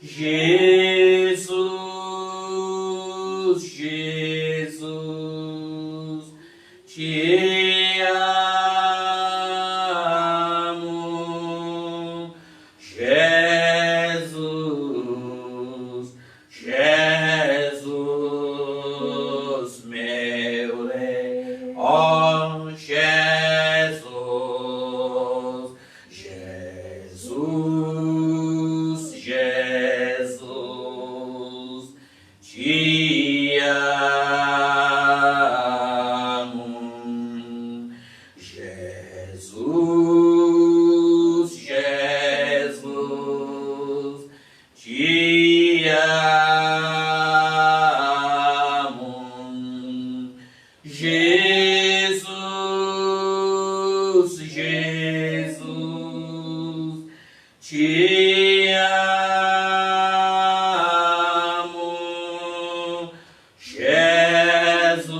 Jesus, Jesus, te amo. Jesus, Jesus, meu Rei. Oh, Jesus, Jesus, Jesus, te amo. Jesus, Jesus, te amo. Jesus, Jesus, te amo. Jesus,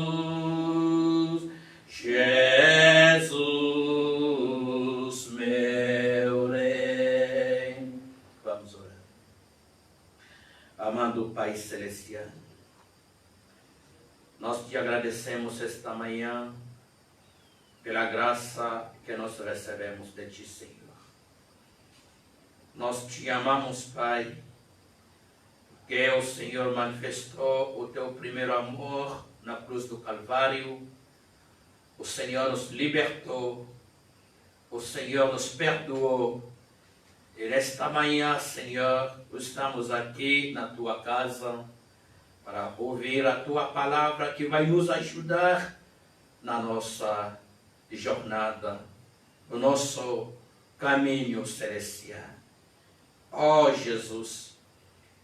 Jesus, meu Rei. Vamos orar. Amado Pai Celestial, nós te agradecemos esta manhã pela graça que nós recebemos de ti, Senhor. Nós te amamos, Pai, porque o Senhor manifestou o teu primeiro amor na cruz do Calvário. O Senhor nos libertou, o Senhor nos perdoou. E nesta manhã, Senhor, estamos aqui na tua casa para ouvir a tua palavra que vai nos ajudar na nossa jornada, no nosso caminho celestial. Oh Jesus,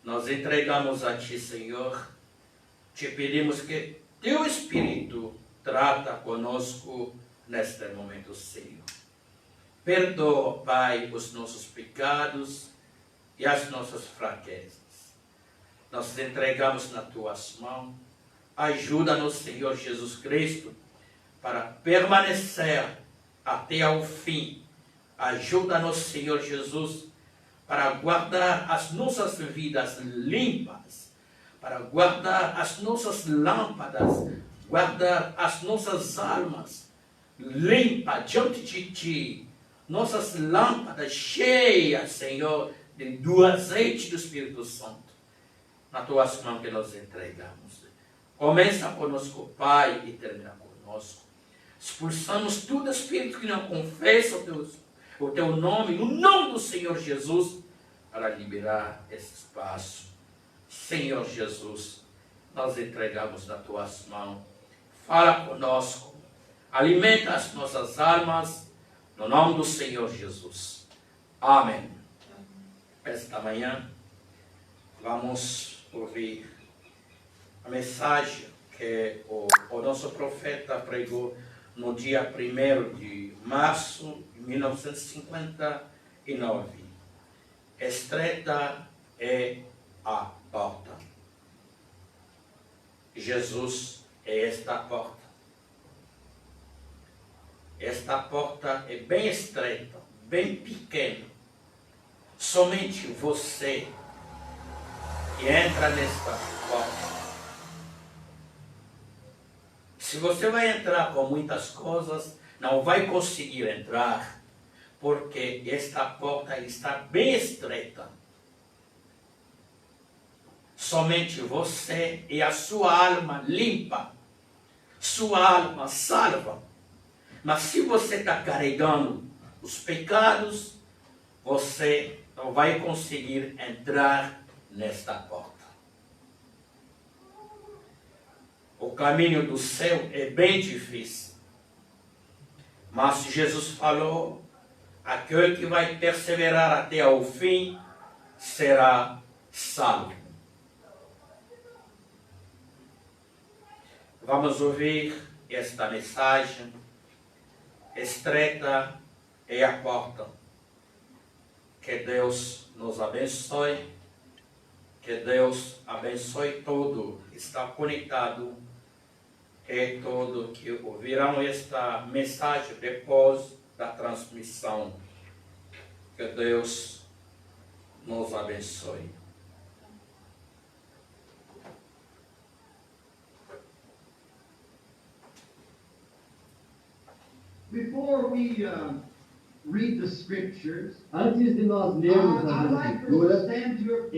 nós entregamos a ti, Senhor, te pedimos que teu Espírito trata conosco neste momento, Senhor. Perdoa, Pai, os nossos pecados e as nossas fraquezas. Nós te entregamos nas tuas mãos. Ajuda-nos, Senhor Jesus Cristo, para permanecer até ao fim. Ajuda-nos, Senhor Jesus, para guardar as nossas vidas limpas, para guardar as nossas lâmpadas, guardar as nossas almas limpas diante de ti. Nossas lâmpadas cheias, Senhor, do azeite do Espírito Santo. Nas tuas mãos que nós entregamos. Começa conosco, Pai, e termina conosco. Expulsamos todo espírito que não confessa o teu nome, no nome do Senhor Jesus, para liberar esse espaço. Senhor Jesus, nós entregamos nas tuas mãos. Fala conosco. Alimenta as nossas almas. No nome do Senhor Jesus. Amém. Esta manhã vamos ouvir a mensagem que o nosso profeta pregou no dia 1º de março de 1959. Estreita é a porta. Jesus é esta porta. Esta porta é bem estreita, bem pequena. Somente você que entra nesta porta. Se você vai entrar com muitas coisas, não vai conseguir entrar, porque esta porta está bem estreita. Somente você e a sua alma limpa, sua alma salva. Mas se você está carregando os pecados, você não vai conseguir entrar nesta porta. O caminho do céu é bem difícil. Mas Jesus falou, aquele que vai perseverar até ao fim será salvo. Vamos ouvir esta mensagem. Estreita é a porta. Que Deus nos abençoe. Que Deus abençoe todo que está conectado. Que todo que ouvirão esta mensagem depois da transmissão. Que Deus nos abençoe. Before we read the scriptures, Antes de nós lermos I'd as like for us to Escrituras, stand to your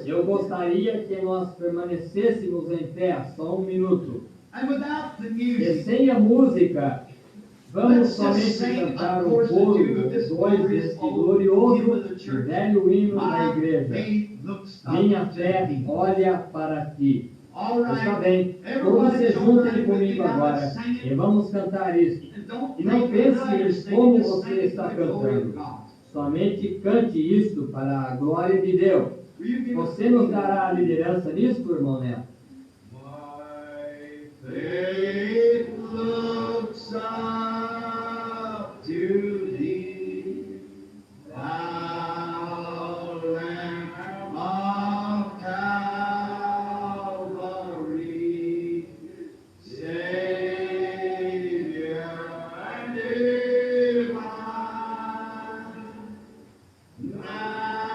eu gostaria que nós permanecêssemos em pé só um minuto. And without the E music, sem a música, vamos let's just somente sing cantar a um chorus coro, or two of this dois glorious desse old glorioso hymn of the e church. velho hino da My igreja. faith looks up Minha to fé thee. olha para ti. All Está right. bem, todos Everybody se join juntem in with me comigo now. agora Let's sing e it. vamos cantar isso. And don't E não think you're pense singing, como just você sing it está to the glory of cantando. God. Somente cante isto para a glória de Deus. Will you give us Você nos dará a liderança nisto, irmão Neto? My faith looks up to thee, thou Lamb of Calvary, Savior divine.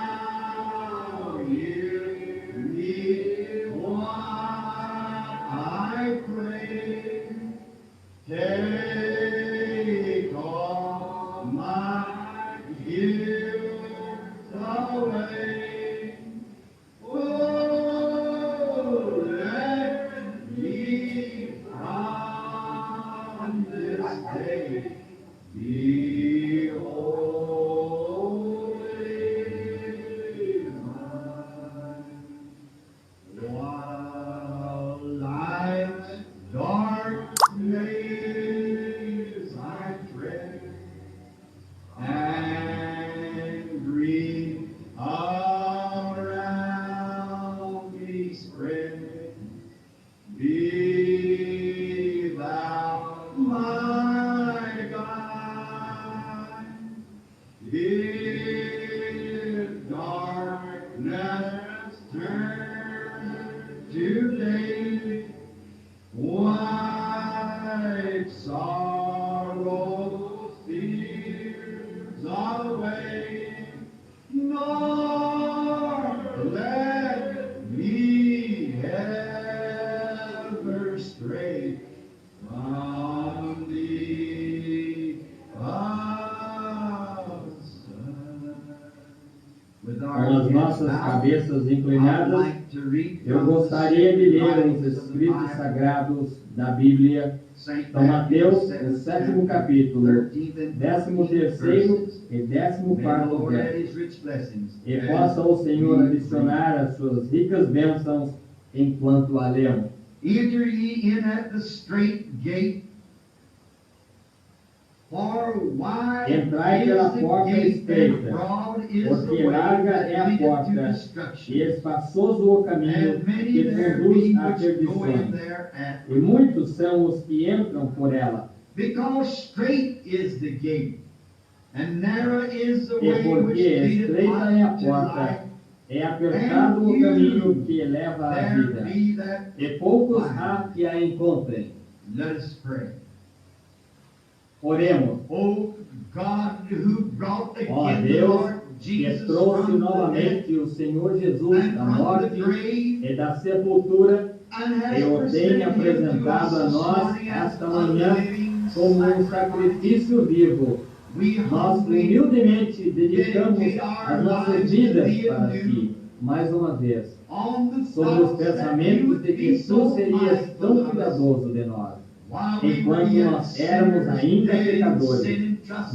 Now hear me while I pray. Take all my guilt away. Oh, let me from this day be holy mine. While life's dark maze I tread, and grief around me spread, be thou my guide. If darkness turn to day, wipe sorrow, fears away, nor let me ever stray from thee. With Com as nossas cabeças inclinadas, eu gostaria de ler os escritos sagrados da Bíblia, São Mateus, o 7º capítulo, 13º e 14º verso. E possa o Senhor adicionar as suas ricas bênçãos enquanto a lemos. Enter ye in at the strait gate, for wide Entrai is pela the porta gate, estreita, and broad is the porque way larga that é a leadeth to porta destruction. e espaçoso o caminho And many que there conduz be à which go in perdição, thereat. e muitos são os que entram por ela. Because strait is the gate, and narrow is the E way which porque leadeth estreita é a unto porta, life, é apertado o caminho que leva à there vida, be that. e poucos há que a encontrem. Let us pray. Oremos. Oh God, who brought Ó again the Deus, Lord que Jesus trouxe from the dead novamente o Senhor Jesus and da from the morte grave, e da sepultura, and has e o tem presented him to apresentado a us this nós morning as esta a manhã living como um sacrifice. sacrifício vivo. We Nós humbly humildemente dedicamos dedicate our as nossas lives to vidas thee para anew, ti, mais uma vez, on the sobre os thoughts that you pensamentos would de be que so tu serias mindful tão of us cuidadoso de nós, while we were enquanto yet nós éramos sinners, ainda dead in pecadores, sin and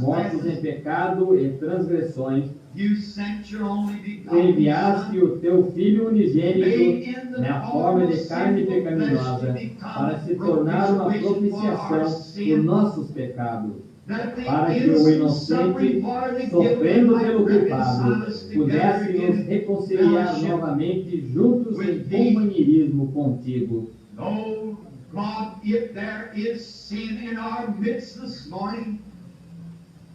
mortos em trespasses. pecado e transgressões. You sent your only Tu begotten enviaste Son, o teu Filho made unigênito in the na form forma of de carne sinful flesh, pecaminosa to become para se tornar uma propitiation for our propiciação por sin, nossos pecados, that the para que o innocent inocente, suffering for the guilty sofrendo might pelo culpado, reconcile us together pudesse nos in reconciliar fellowship novamente juntos em with thee. companheirismo contigo. Oh God, if there is sin in our midst this morning,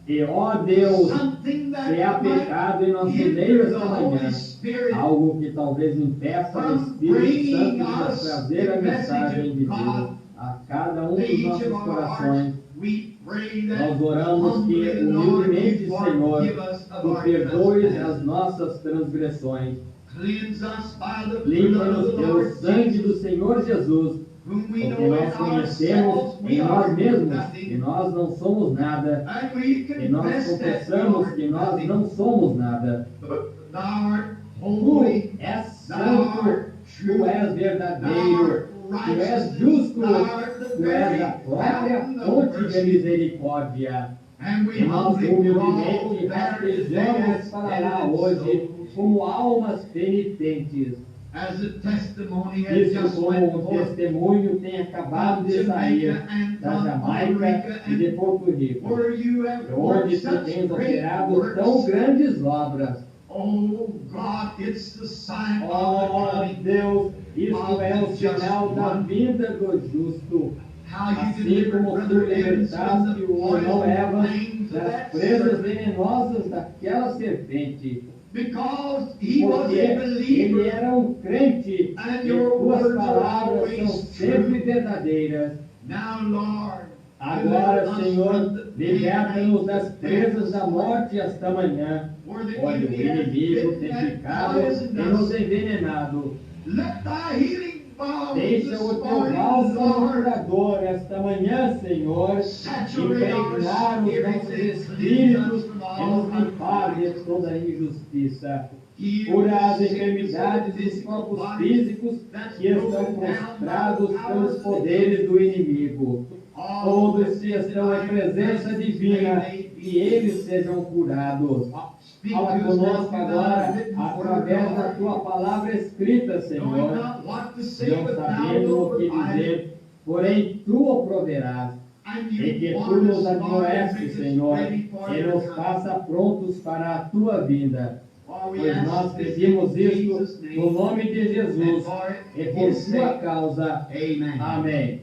E, ó Deus, something that se há might pecado em nosso hinder meio the esta Holy manhã, Spirit algo que talvez impeça o from Espírito bringing Santo de nos us trazer the a message mensagem de of Deus God a cada to dos each nossos of our corações. hearts, we pray that Nós oramos que, humbly, Lord, humildemente, you Senhor, forgive us of Tu our perdoes as trespasses. nossas transgressões. Cleanse us by the blood of Limpa-nos the pelo Lord sangue do Jesus Senhor Jesus, whom we Porque know nós in conhecemos ourselves we em nós are mesmos que nothing, nós não somos nada, and we e nós confess that we confessamos are que nós nothing, não somos nada. but thou art Tu holy, és thou santo, art tu true, és thou verdadeiro, art tu és righteous, justo, thou art the tu és very a própria fountain of fonte de mercy. misericórdia. And we E nós humbly humildemente crawl there rastejamos as para lá penitent hoje souls, como almas penitentes. as the testimony has Isso just como went um forth testemunho tem acabado from de sair Jamaica and da from Puerto Jamaica Rico, e de and Porto Rico, where you have onde worked tu such tens great operado tão works. grandes obras. Oh God, it's the sign of the Oh coming. Deus, isso é o sinal da vida do justo. How you Assim delivered como tu Brother Evans from libertaste the o irmão poison Evans fangs of das that presas serpent, venenosas daquela serpente, because he was porque a ele believer. era um crente And e your tuas words are palavras always são sempre true. verdadeiras. Now, Lord, Agora, deliver us Senhor, from the liberta-nos das pains presas da morte esta manhã, where the onde o enemy has inimigo bitten tem and ficado poisoned e nos us. envenenado. Let thy healing balm Deixa this o teu morning, bálsamo Lord, curador esta manhã, Senhor, saturate our impregnar os spirits nossos and cleanse espíritos us from e all nos limpar de unrighteousness. toda injustiça. Heal Cura as the sickness of enfermidades the dos physical corpos bodies físicos that's que estão broken down prostrados by the pelos powers poderes do inimigo. All Todos que estão em presença divina, que eles sejam curados. Speak Fala to us now conosco through thy agora, written word, através da Lord. tua palavra escrita, Knowing Senhor. not what to say, Não but thou sabendo wilt o que provide it. dizer, porém tu o proverás. And E you que tu want nos us, Lord, to admoestes, make us Senhor, ready for e your nos coming. faça prontos para a tua vinda. For we Pois ask nós this pedimos in isto Jesus' name, no nome de and Jesus for e por his sua sake. causa. Amen. Amém.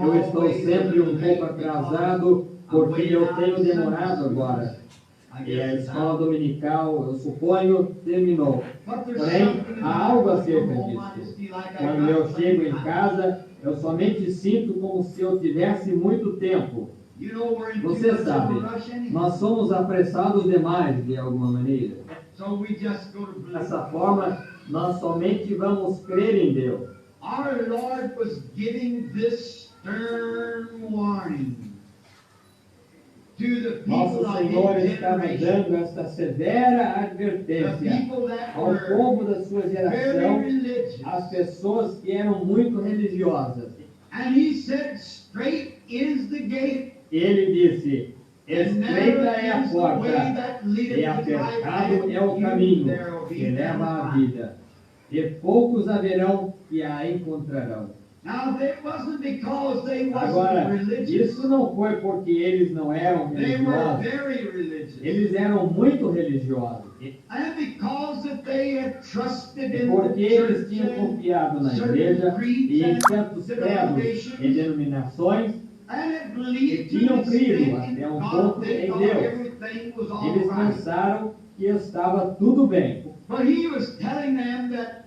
Eu estou sempre um pouco atrasado porque eu tenho demorado agora. E a escola dominical, eu suponho, terminou. Porém, há algo acerca disso. Quando eu chego em casa, eu somente sinto como se eu tivesse muito tempo. Você sabe, nós somos apressados demais de alguma maneira. Dessa forma, nós somente vamos crer em Deus. Our Lord was giving this stern warning to the people Nosso of Senhor his estava generation, dando esta severa the advertência people that ao were povo da sua very geração, religious. às pessoas que eram muito religiosas. And he said, straight is the gate, Ele disse: and narrow estreita é a is the way porta, that leadeth e to life, apertado and é o few caminho there will be que leva à that find. vida, e poucos haverão que a encontrarão. Now, it wasn't because they wasn't Agora, religious. isso não foi porque eles não eram They were religiosos. very religious. Eles eram muito religiosos. And because that they had trusted E in porque the eles church tinham and confiado na certain igreja creeds e em and certos credos e denominations, denominações, and had que believed to tinham an crido extent in até um God, ponto they em thought Deus. everything was all Eles right. pensaram que estava tudo bem. But he was telling them that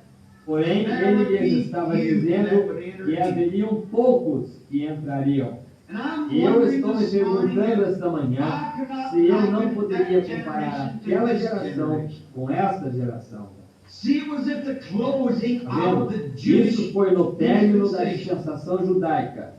Porém, ele lhes estava dizendo que haveriam poucos que entrariam. and I'm E eu wondering estou me this morning, perguntando esta manhã how can se eu não liken poderia that comparar generation to aquela this geração generation? com esta geração. See, it was at the closing Tá of vendo? the Jewish Isso foi no término da dispensation. dispensação judaica.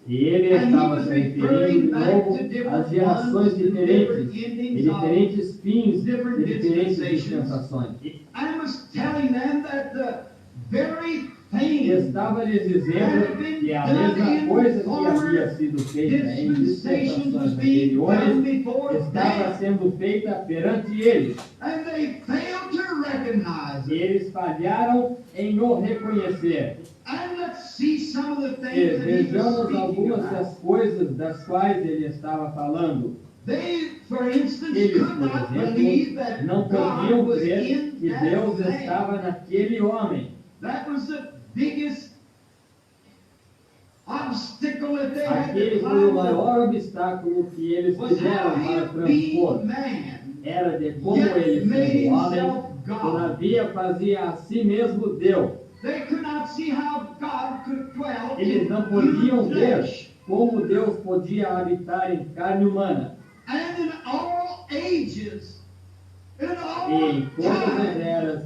E ele And he estava was se referindo referring de back novo to different às gerações ones, to diferentes, different e endings of, diferentes fins different de diferentes dispensations. dispensações. I was telling them that the very thing Estava lhes dizendo que a mesma coisa que havia sido feita em dispensations was dispensações being done anteriores before estava them, sendo feita perante eles. and they failed to recognize E it. eles falharam em o reconhecer. And let's see some of the E things that he was vejamos speaking algumas about. das coisas das quais ele estava falando. They, for instance, Eles, could por not believe exemplo, that não God podiam was crer in que that Deus man. estava naquele homem. That was the biggest obstacle that they had Aquele to foi o climb over. maior obstáculo que eles Was tiveram how para he being transpor. man, Era de como yet ele, made sendo homem, himself God. todavia fazia a si mesmo Deus. They could not not see how God could dwell Eles in não podiam human ver flesh. como Deus podia habitar em carne humana. And in all ages, in E all em todas as times, eras,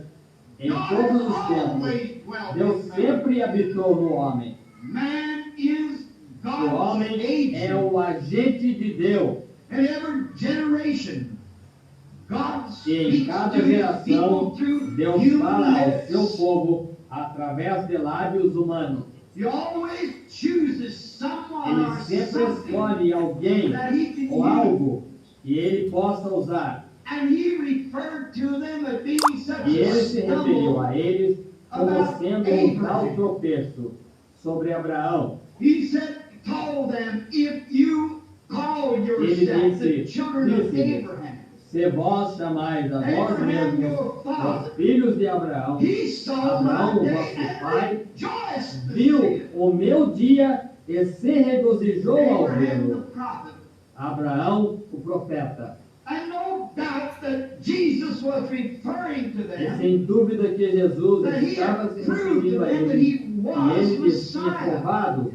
em God todos os has tempos, always dwelt Deus in man. sempre habitou no homem. Man is O God's homem é agent. o agente de Deus. In every generation, God E em speaks cada to his geração, people through Deus human fala ao lips. seu povo através de lábios humanos. He always chooses someone Ele or sempre something escolhe alguém that he can ou use. algo que ele possa usar. And he referred to them as being such E ele a se referiu stumble. a eles como sendo um tal tropeço sobre Abraão. He said, told them, if you call Ele yourselves the disse, children of disse, Abraham, se vós chamais a vós Abraham, mesmos your father, os filhos de Abraão, he saw Abraão, my day vosso pai, and rejoiced to see viu it. o meu dia e se regozijou ao Abraham the vê-lo. prophet. Abraão, o profeta. And no doubt that Jesus was referring to E them, sem dúvida que Jesus that he estava had se proved referindo to a them that ele. he E was ele lhes tinha Messiah. provado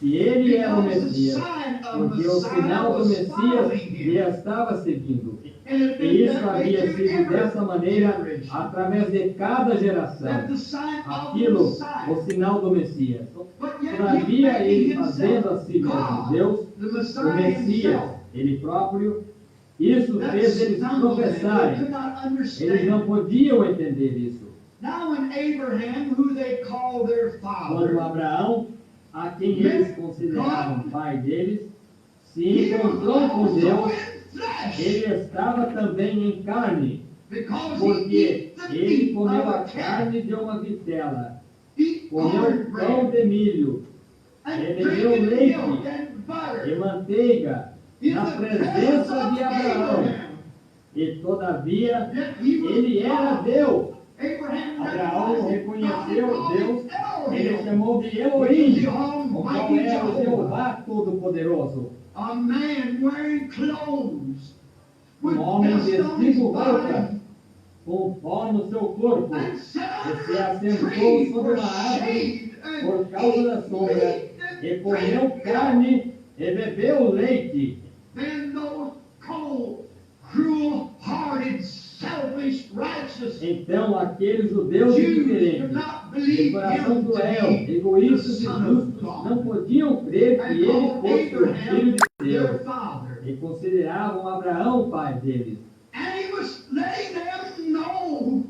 que ele era o Because the Messias, sign of porque o Messiah sinal do was Messias following lhe him. estava seguindo. And it had been E isso that way havia to sido every dessa maneira generation. através de cada That geração. the sign of the Aquilo, Messiah. o sinal do Messias. But yet Todavia, him ele making fazendo a himself si mesmo God, Deus, the o Messiah Messias, himself. ele próprio, isso That fez eles stumbled them. They tropeçarem. could not Eles não understand. podiam entender isso. Now when Abraham, who they call their Quando father, Abraão, a quem eles consideravam pai deles, se he was encontrou com also Deus, in flesh. ele estava também em carne, Because he porque ate the ele meat comeu of a a cat. carne de uma vitela, He comeu corned pão bread. de milho And ele drinking bebeu leite milk and e butter. manteiga In na the presença presence de of Abraão. Abraham. E todavia, Yet he was ele era God. Deus. Abraham Abraão reconheceu Deus, ele Elohim, chamou de which is Elohim, the o qual Almighty era o Jehovah. Jeová Todo-Poderoso. A man wearing clothes with Homem dust on his vestido roupa, body com pó no seu corpo, and sat e se under a assentou tree sobre for uma árvore shade por and causa da ate sombra, meat e and comeu drank milk. carne e bebeu leite. Then those cold, cruel-hearted, selfish, righteous Então aqueles judeus Jews could indiferentes, not de believe coração him to cruel, be egoístas the e Son of justos, God. não podiam crer que And ele called fosse o Filho Abraham de their Deus, father. e consideravam Abraão pai deles. And he was letting them know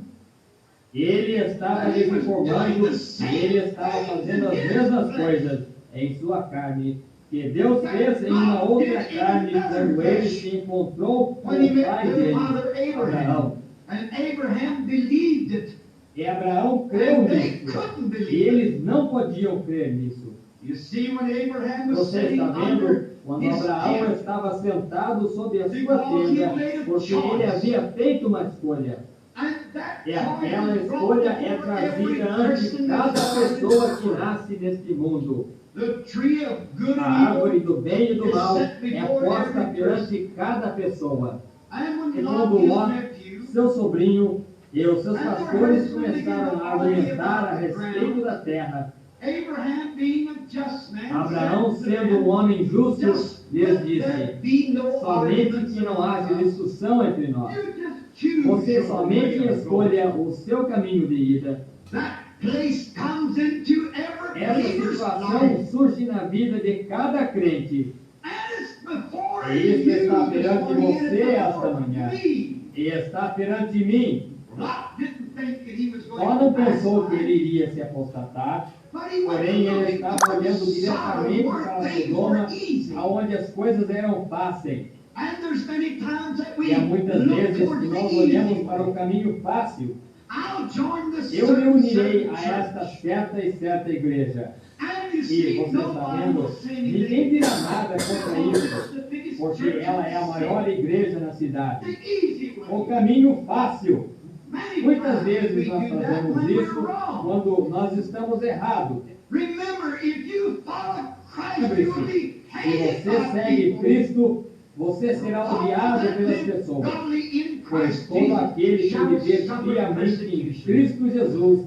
Ele estava lhes informando que ele estava fazendo as mesmas coisas em sua carne que Deus fez em uma outra carne quando ele se encontrou com when he o met pai their dele, father Abraham. Abraão. And Abraham believed it. E Abraão creu And they nisso. couldn't E believe it. eles não podiam crer nisso. You see, when Abraham was Você sitting está vendo under quando his Abraão tent, estava sentado sob a sua tenda, porque ele havia feito uma escolha. and that E aquela choice is escolha brought é before every trazida ante person cada that's pessoa que born. nasce neste mundo. The tree of good A and árvore evil. do bem e do mal é posta perante cada pessoa. And when E Lot, quando his Ló, nephew, seu sobrinho e os seus pastores começaram a argumentar a respeito da terra, Abraham being a just man, Abraão, said to sendo um them, homem justo, "Just lhes let disse: there be no somente arguments que não haja among us. discussão entre nós. You just choose Você your somente way of escolha o seu caminho de ida. That place comes into every Essa believer's situação life. surge na vida de cada crente. And it's before E isso you está this perante morning, and você it's esta before manhã. me. E está perante mim. Lot didn't think that he was going Só to não pensou que backslide, ele iria se apostatar, but he went porém ele looking estava towards olhando Sodom, diretamente where para things Sodoma, were easy. onde as coisas eram fáceis. And there's many times that we E há muitas look vezes que towards the nós easy olhamos para o way. caminho fácil. I'll join the Eu me certain unirei a church. esta certa e certa igreja. And you E see, você está nobody vendo, will say ninguém anything. dirá nada contra It's isso, the biggest porque church ela in é a the maior city. igreja na The cidade. easy way. O caminho fácil. Many Muitas times vezes we nós do that fazemos when we're isso wrong. quando nós estamos errados. Remember, if you follow Christ, you will Lembre-se, be se hated você by segue people. Cristo, você será All odiado that pelas live pessoas. godly in Pois Christ todo Jesus aquele que shall viver suffer piamente em persecution. Cristo Jesus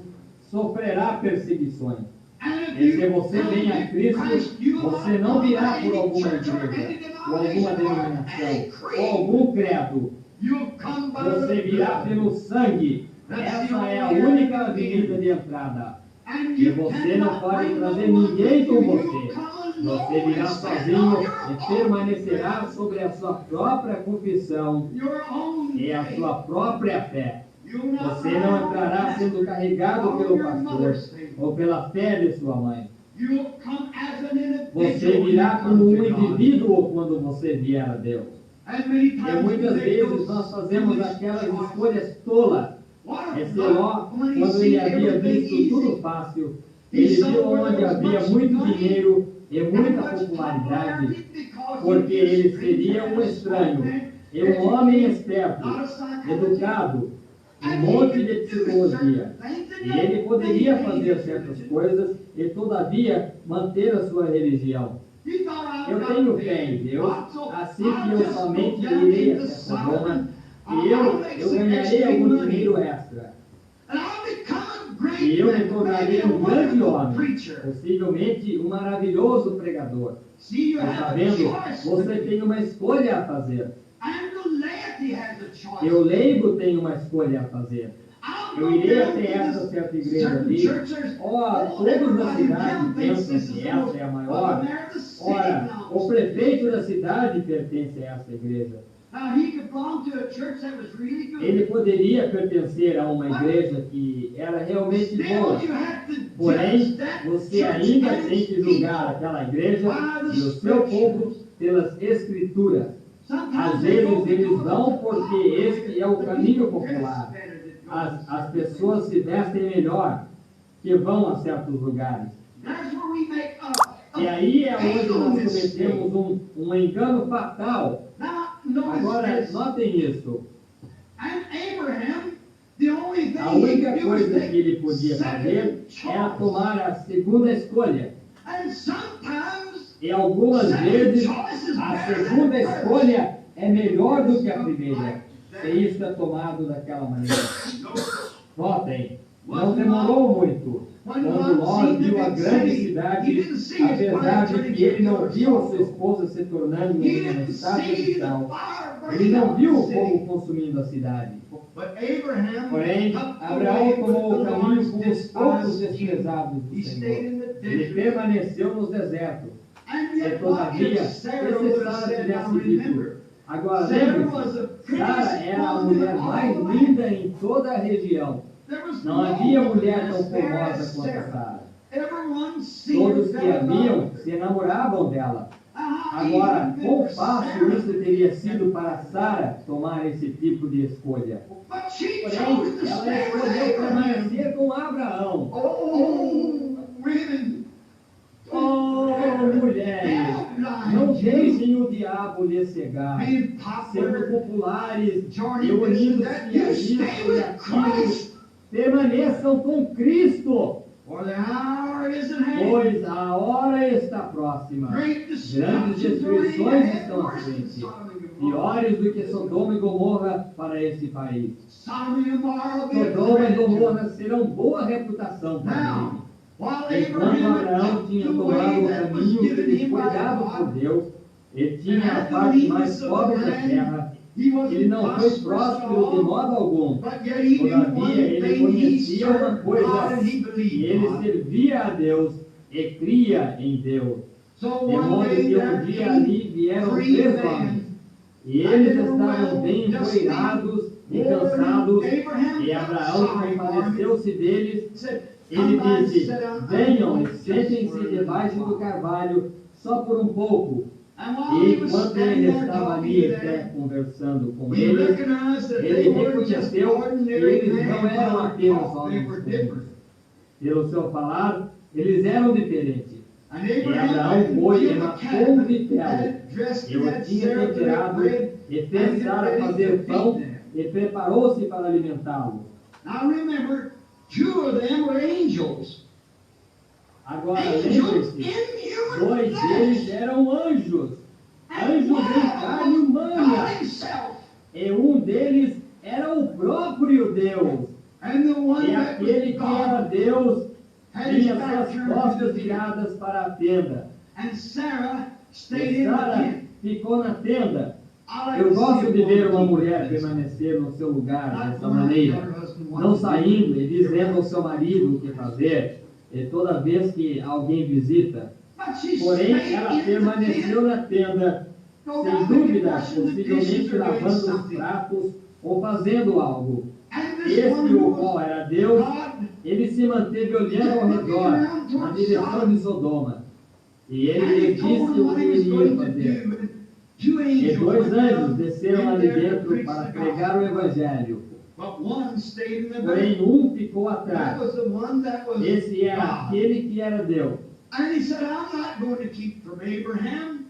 sofrerá perseguições. And E if se you você come vem a into Cristo, Christ, you você are não not virá by por any alguma church or igreja, any ou alguma denomination or any denominação, ou creed. algum credo. You'll come by Você the virá blood. pelo sangue. Essa é a única avenida de entrada. And E you você não cannot pode bring trazer no one ninguém with com you. você. You'll come Você alone virá and stand sozinho on your e own permanecerá ground, sobre a sua própria confissão your own e a faith. sua própria fé. You'll not Você rely não on entrará pastor sendo carregado or pelo your pastor mother's faith. ou pela fé de sua mãe. You'll come as an individual Você when virá you como come um to God. indivíduo quando você vier a Deus. And many E times muitas we make vezes those nós fazemos foolish aquelas choices. escolhas tolas. What Esse if Ló, God, when he quando sees ele havia everything visto tudo easy, fácil, he ele saw viu where onde there was havia much muito money dinheiro e and muita much popularidade, popularity because porque he'd be a ele stranger seria um and a estranho smart man, e um homem educated, esperto, not a psychologist. educado, um And monte he de could do psicologia. certain things and E yet ele poderia maintain fazer his certas religion. coisas e, todavia, manter a sua religião. He thought, I've Eu got tenho faith fé em in Deus, God, so assim I'll que eu just somente go down irei into até Sodoma Sodom, e I'll make eu some ganharei extra algum money, dinheiro extra. and I'll become a great E eu me man, tornarei maybe a um grande wonderful homem, preacher. possivelmente um maravilhoso pregador. See, you Está have a vendo? choice. Você tem uma escolha a fazer. And the laity has a choice. E o leigo tem uma escolha a fazer. I'll Eu go irei down até to essa this certa igreja certain ali. church, there's Todos everybody na in cidade town thinks pensam this is que the essa most, é a well, maior. they're the city Ora, now. o prefeito da cidade pertence a essa igreja. Now, he could belong to a church that was really good. Ele poderia pertencer a uma igreja que era realmente boa. Still, you have to Porém, judge that você church ainda and tem its que julgar people. aquela igreja e o seu povo pelas escrituras. Às vezes eles vão porque este é o caminho popular. As pessoas se vestem melhor que vão a certos lugares. That's where we make E aí é onde nós cometemos um engano fatal. Now, notice Agora, this. notem isso. And Abraham, the only thing A he única could do was coisa take que ele podia fazer era second tomar a segunda escolha. And sometimes E algumas vezes a segunda escolha é melhor do que a primeira. E isso é tomado daquela maneira. Notem, não demorou muito. Quando Ló viu a grande cidade, apesar de que ele não viu a sua esposa se tornando uma estátua de sal, ele não viu o fogo consumindo a cidade. Porém, Abraão tomou o caminho com os poucos desprezados do Senhor. Ele permaneceu no deserto. E todavia, se Sara tivesse dito, agora lembre-se, Sara era a mulher mais linda em toda a região. Não havia mulher tão formosa quanto a Sara. Todos que a viam se enamoravam dela. Agora, quão fácil isso teria sido para Sara tomar esse tipo de escolha. Porém, ela escolheu permanecer com Abraão. Oh, mulheres, não deixem o diabo lhe cegar, sendo populares, reunindo-se a isso e aquilo. Permaneçam com Cristo, pois a hora está próxima. Grandes destruições estão à frente, piores do que Sodoma e Gomorra para esse país. Sodoma e Gomorra serão boa reputação para ele. Enquanto Abraão tinha tomado o caminho que lhe foi dado por Deus, e tinha a parte mais pobre da terra, ele não foi próspero de modo algum. Todavia, ele conhecia uma coisa, e ele servia a Deus e cria em Deus. De modo que um dia ali vieram 3 homens, e eles estavam bem empoeirados e cansados, e Abraão compadeceu-se deles. Ele disse, venham e sentem-se debaixo do carvalho, só por um pouco. E enquanto ele estava ali em pé conversando com eles, ele reconheceu que eles não eram apenas homens comuns. Pelo seu falar, eles eram diferentes. E Abraão foi e matou um vitelo, e o tinha temperado, e fez Sara fazer pão, e preparou-se para alimentá-lo. Agora, lembre-se, 2 deles eram anjos, anjos em carne humana, e um deles era o próprio Deus. E aquele que era Deus tinha suas costas viradas para a tenda. And Sarah E stayed in the Sara tent. ficou na tenda. I like Eu to gosto see de a ver woman uma keep mulher her business. permanecer no seu lugar Not dessa going out maneira, to her husband não once a week. saindo e dizendo ao seu marido o que fazer, e toda vez que alguém visita. But she Porém, stayed ela in the permaneceu tent. na tenda, No sem doubt dúvida, washing the dishes possivelmente or doing lavando os something. pratos ou fazendo algo. And this Esse, woman o was qual era Deus, God. ele se manteve olhando ao redor, na direção de Sodoma. E ele And he lhe told disse her o what que he was iria going to fazer. do. And two E angels dois went anjos down desceram in ali there to dentro preach para the pregar o gospel. Evangelho. But one stayed in the Porém, back. ficou That atrás. was the one that was Esse era God. aquele que era Deus. And he said, I'm not going to keep from Abraham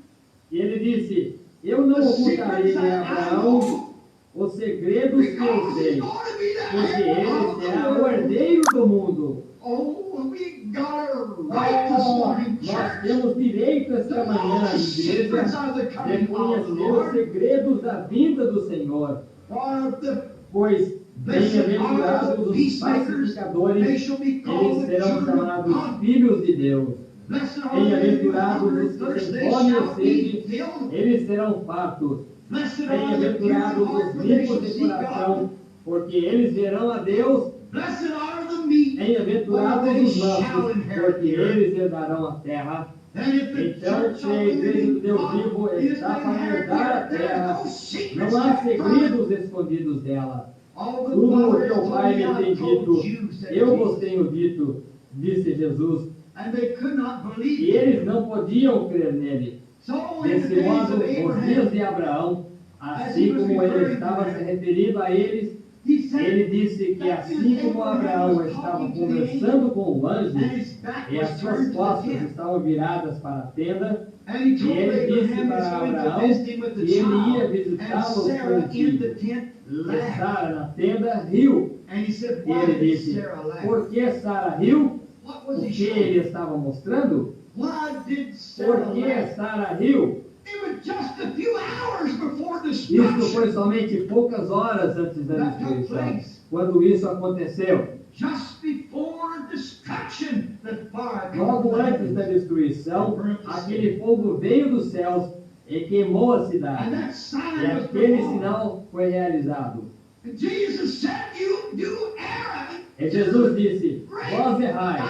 E ele disse, eu não the ocultarei secrets a that I Abraão know, os segredos que eu because sei, he's going to be the porque head ele of the será o world. herdeiro do mundo. Oh, we got it right this Oh, morning, nós church. temos direito esta The manhã, secrets igreja, of the de coming of the conhecer os Lord. segredos da vinda do Senhor. For the Pois blessed are bem-aventurados the os peacemakers, they pacificadores, shall be eles called the serão children of chamados God. filhos de Deus. Blessed are they who Bem-aventurados hunger os and que thirst, têm they fome shall e be sede, filled. eles serão fartos. Blessed are the pure in Bem-aventurados heart, os for they shall limpos de see coração, God. porque eles verão a Deus. Blessed are the meek, for Bem-aventurados they os shall mansos, inherit porque the earth. eles herdarão a terra. And if the Então, church se of a the igreja do living Deus God vivo is está to para inherit the herdar a earth, there terra, are no secrets não há kept from it. segredos escondidos dela. All the Tudo o Father que has o told Pai me, me tem I've told dito, you, said eu vos Jesus. tenho dito, disse Jesus. And they could not E believe eles him. não podiam crer nele. So in the Desse days modo, of nos dias Abraham, de Abraão, assim como ele estava se referindo a eles, he said, ele disse que assim como Abraão estava conversando com o anjo, and his back e as was suas turned to the costas tent. estavam viradas para a tenda, And he e told ele disse Abraham para he's going to Abraão visit him with the que ele ia child. And visitá-lo Sarah com o in the filho. tent E laughed. Sara na tenda riu. And he said, E why ele did disse, Sarah laugh? por que Sara riu? What O was he que showing? ele estava mostrando? Why did Sarah Por que laugh? Sara riu? It was just a few hours before Isso destruction. foi somente poucas horas antes da That took destruição. place. Quando isso aconteceu, Just before destruction, the fire logo come antes da destruição, aquele fogo veio dos céus e queimou a And cidade. that E sign was aquele performed. sinal foi realizado. And Jesus said, you err. E Jesus disse, vós errais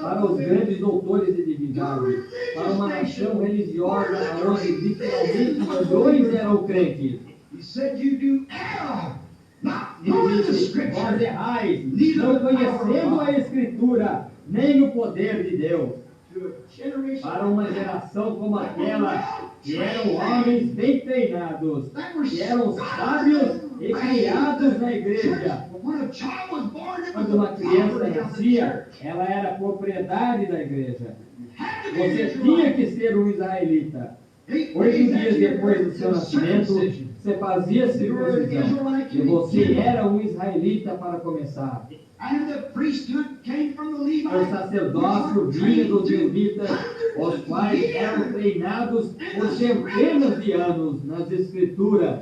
para os grandes doutores de divindade, para uma nação religiosa onde literalmente milhões eram crentes. He said, you do err, not Ele knowing the disse, vós scripture. errais, não conhecendo a Escritura, nem o poder de Deus. To a generation Para uma geração como aquela, que eram homens bem treinados, that were que eram sábios e criados na igreja. When a child was born, it was Quando the uma criança property of the nascia, church. ela era propriedade da igreja. Had to be an Você tinha Israelite. que ser um israelita. 8 8 days dias after your depois do birth, seu the nascimento, circumcision. você fazia You were an circuncisão. Israelite E você to era um israelita para começar. And the priesthood came from the O Levites. sacerdócio vinha dos levitas, os quais eram treinados por centenas de anos nas escrituras.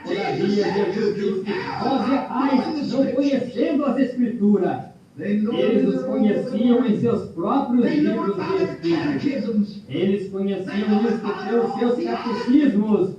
Todavia, Jesus disse, vós errais, não conhecendo as escrituras. Eles os conheciam em seus próprios They knew livros about de the Espírito. catechisms. Eles conheciam isto pelos seus catecismos.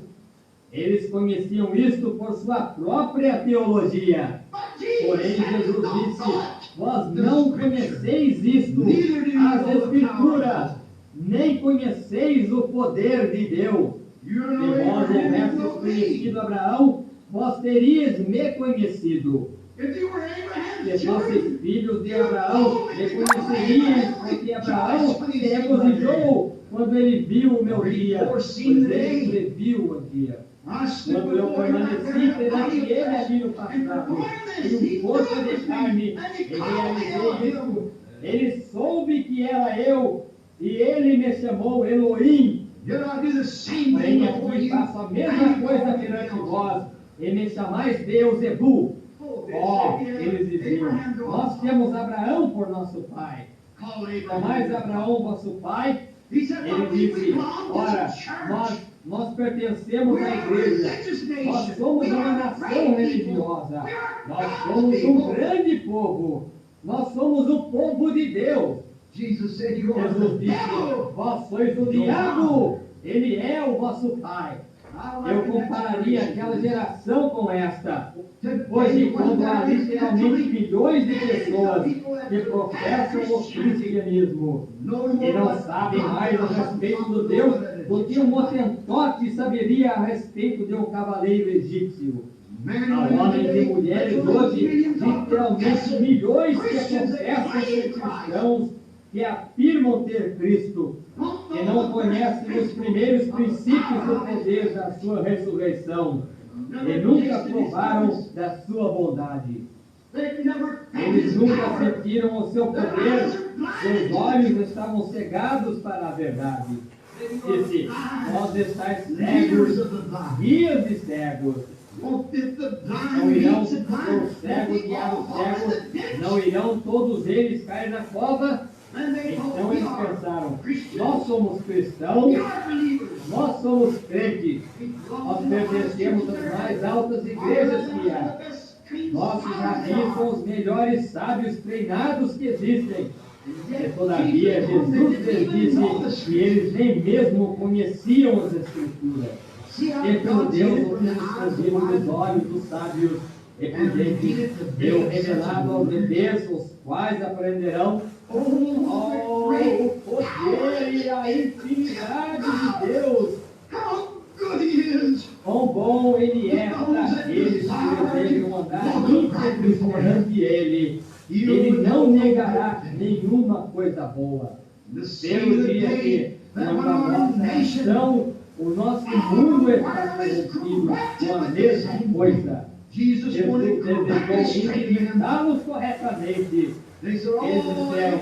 Eles conheciam isto por sua própria teologia. But Porém, Jesus said, Jesus "Don't disse, know vós não conheceis isto, as Escrituras, nem conheceis o poder de Deus. You Se know vós Abraham houvesseis know me. conhecido Abraão, vós terias me conhecido. If you were Se Abraham's fosseis children, filhos de Abraão, me conhecerias, porque Abraão se regozijou quando ele viu o meu dia, pois ele previu o dia. I stood Quando eu before him out permaneci there in the perante body of ele flesh, ali no and passado, performed em this, um he corpo knew it de was carne, me, e and he called me realizei isso. Elohim. Ele soube que era eu, e ele me chamou Elohim. Yet I do the same thing Porém, before aqui you. faço a mesma and you coisa call me perante Elohim. vós, e me chamais Deus Ebu. Oh, they Ó, said, yeah, eles diziam, Abraham to nós us. temos Abraão por nosso pai. Call Chamais Abraham. Abraão vosso pai. He said, Ele well, we disse, belong to ora, the church. nós nós pertencemos à igreja. Nós somos uma nação religiosa. Nós somos um grande povo. Nós somos o povo de Deus. Jesus disse, vós sois o diabo. Ele é o vosso pai. Eu compararia aquela geração com esta. Hoje, quando há literalmente milhões de pessoas que professam o cristianismo e não sabem mais a respeito do Deus do que um hotentote saberia a respeito de um cavaleiro egípcio. Há homens e mulheres hoje, literalmente milhões que professam ser cristãos, que afirmam ter Cristo, e não conhecem os primeiros princípios do poder da sua ressurreição, e nunca provaram da sua bondade. Eles nunca sentiram o seu poder, seus olhos estavam cegados para a verdade. Disse, nós estáis cegos, guias de cegos. Não irão, o cego guiar o cego, não irão todos eles cair na cova? Então eles pensaram, nós somos cristãos, nós somos crentes, nós pertencemos às mais altas igrejas que há. Nossos rabinos são os melhores sábios treinados que existem. E todavia Jesus lhes disse que eles nem mesmo conheciam as Escrituras. E pelo Deus escondido nos olhos dos sábios e prudentes, deu revelado aos bebês, os quais aprenderão o poder e a infinidade de Deus. Quão bom Ele é para aqueles que desejam andar íntegros perante Ele. Ele não negará nenhuma coisa boa. Pelo dia que, quando a nossa nação, o nosso mundo está corrompido com a mesma coisa. Jesus desejou implementá-los corretamente. Eles disseram,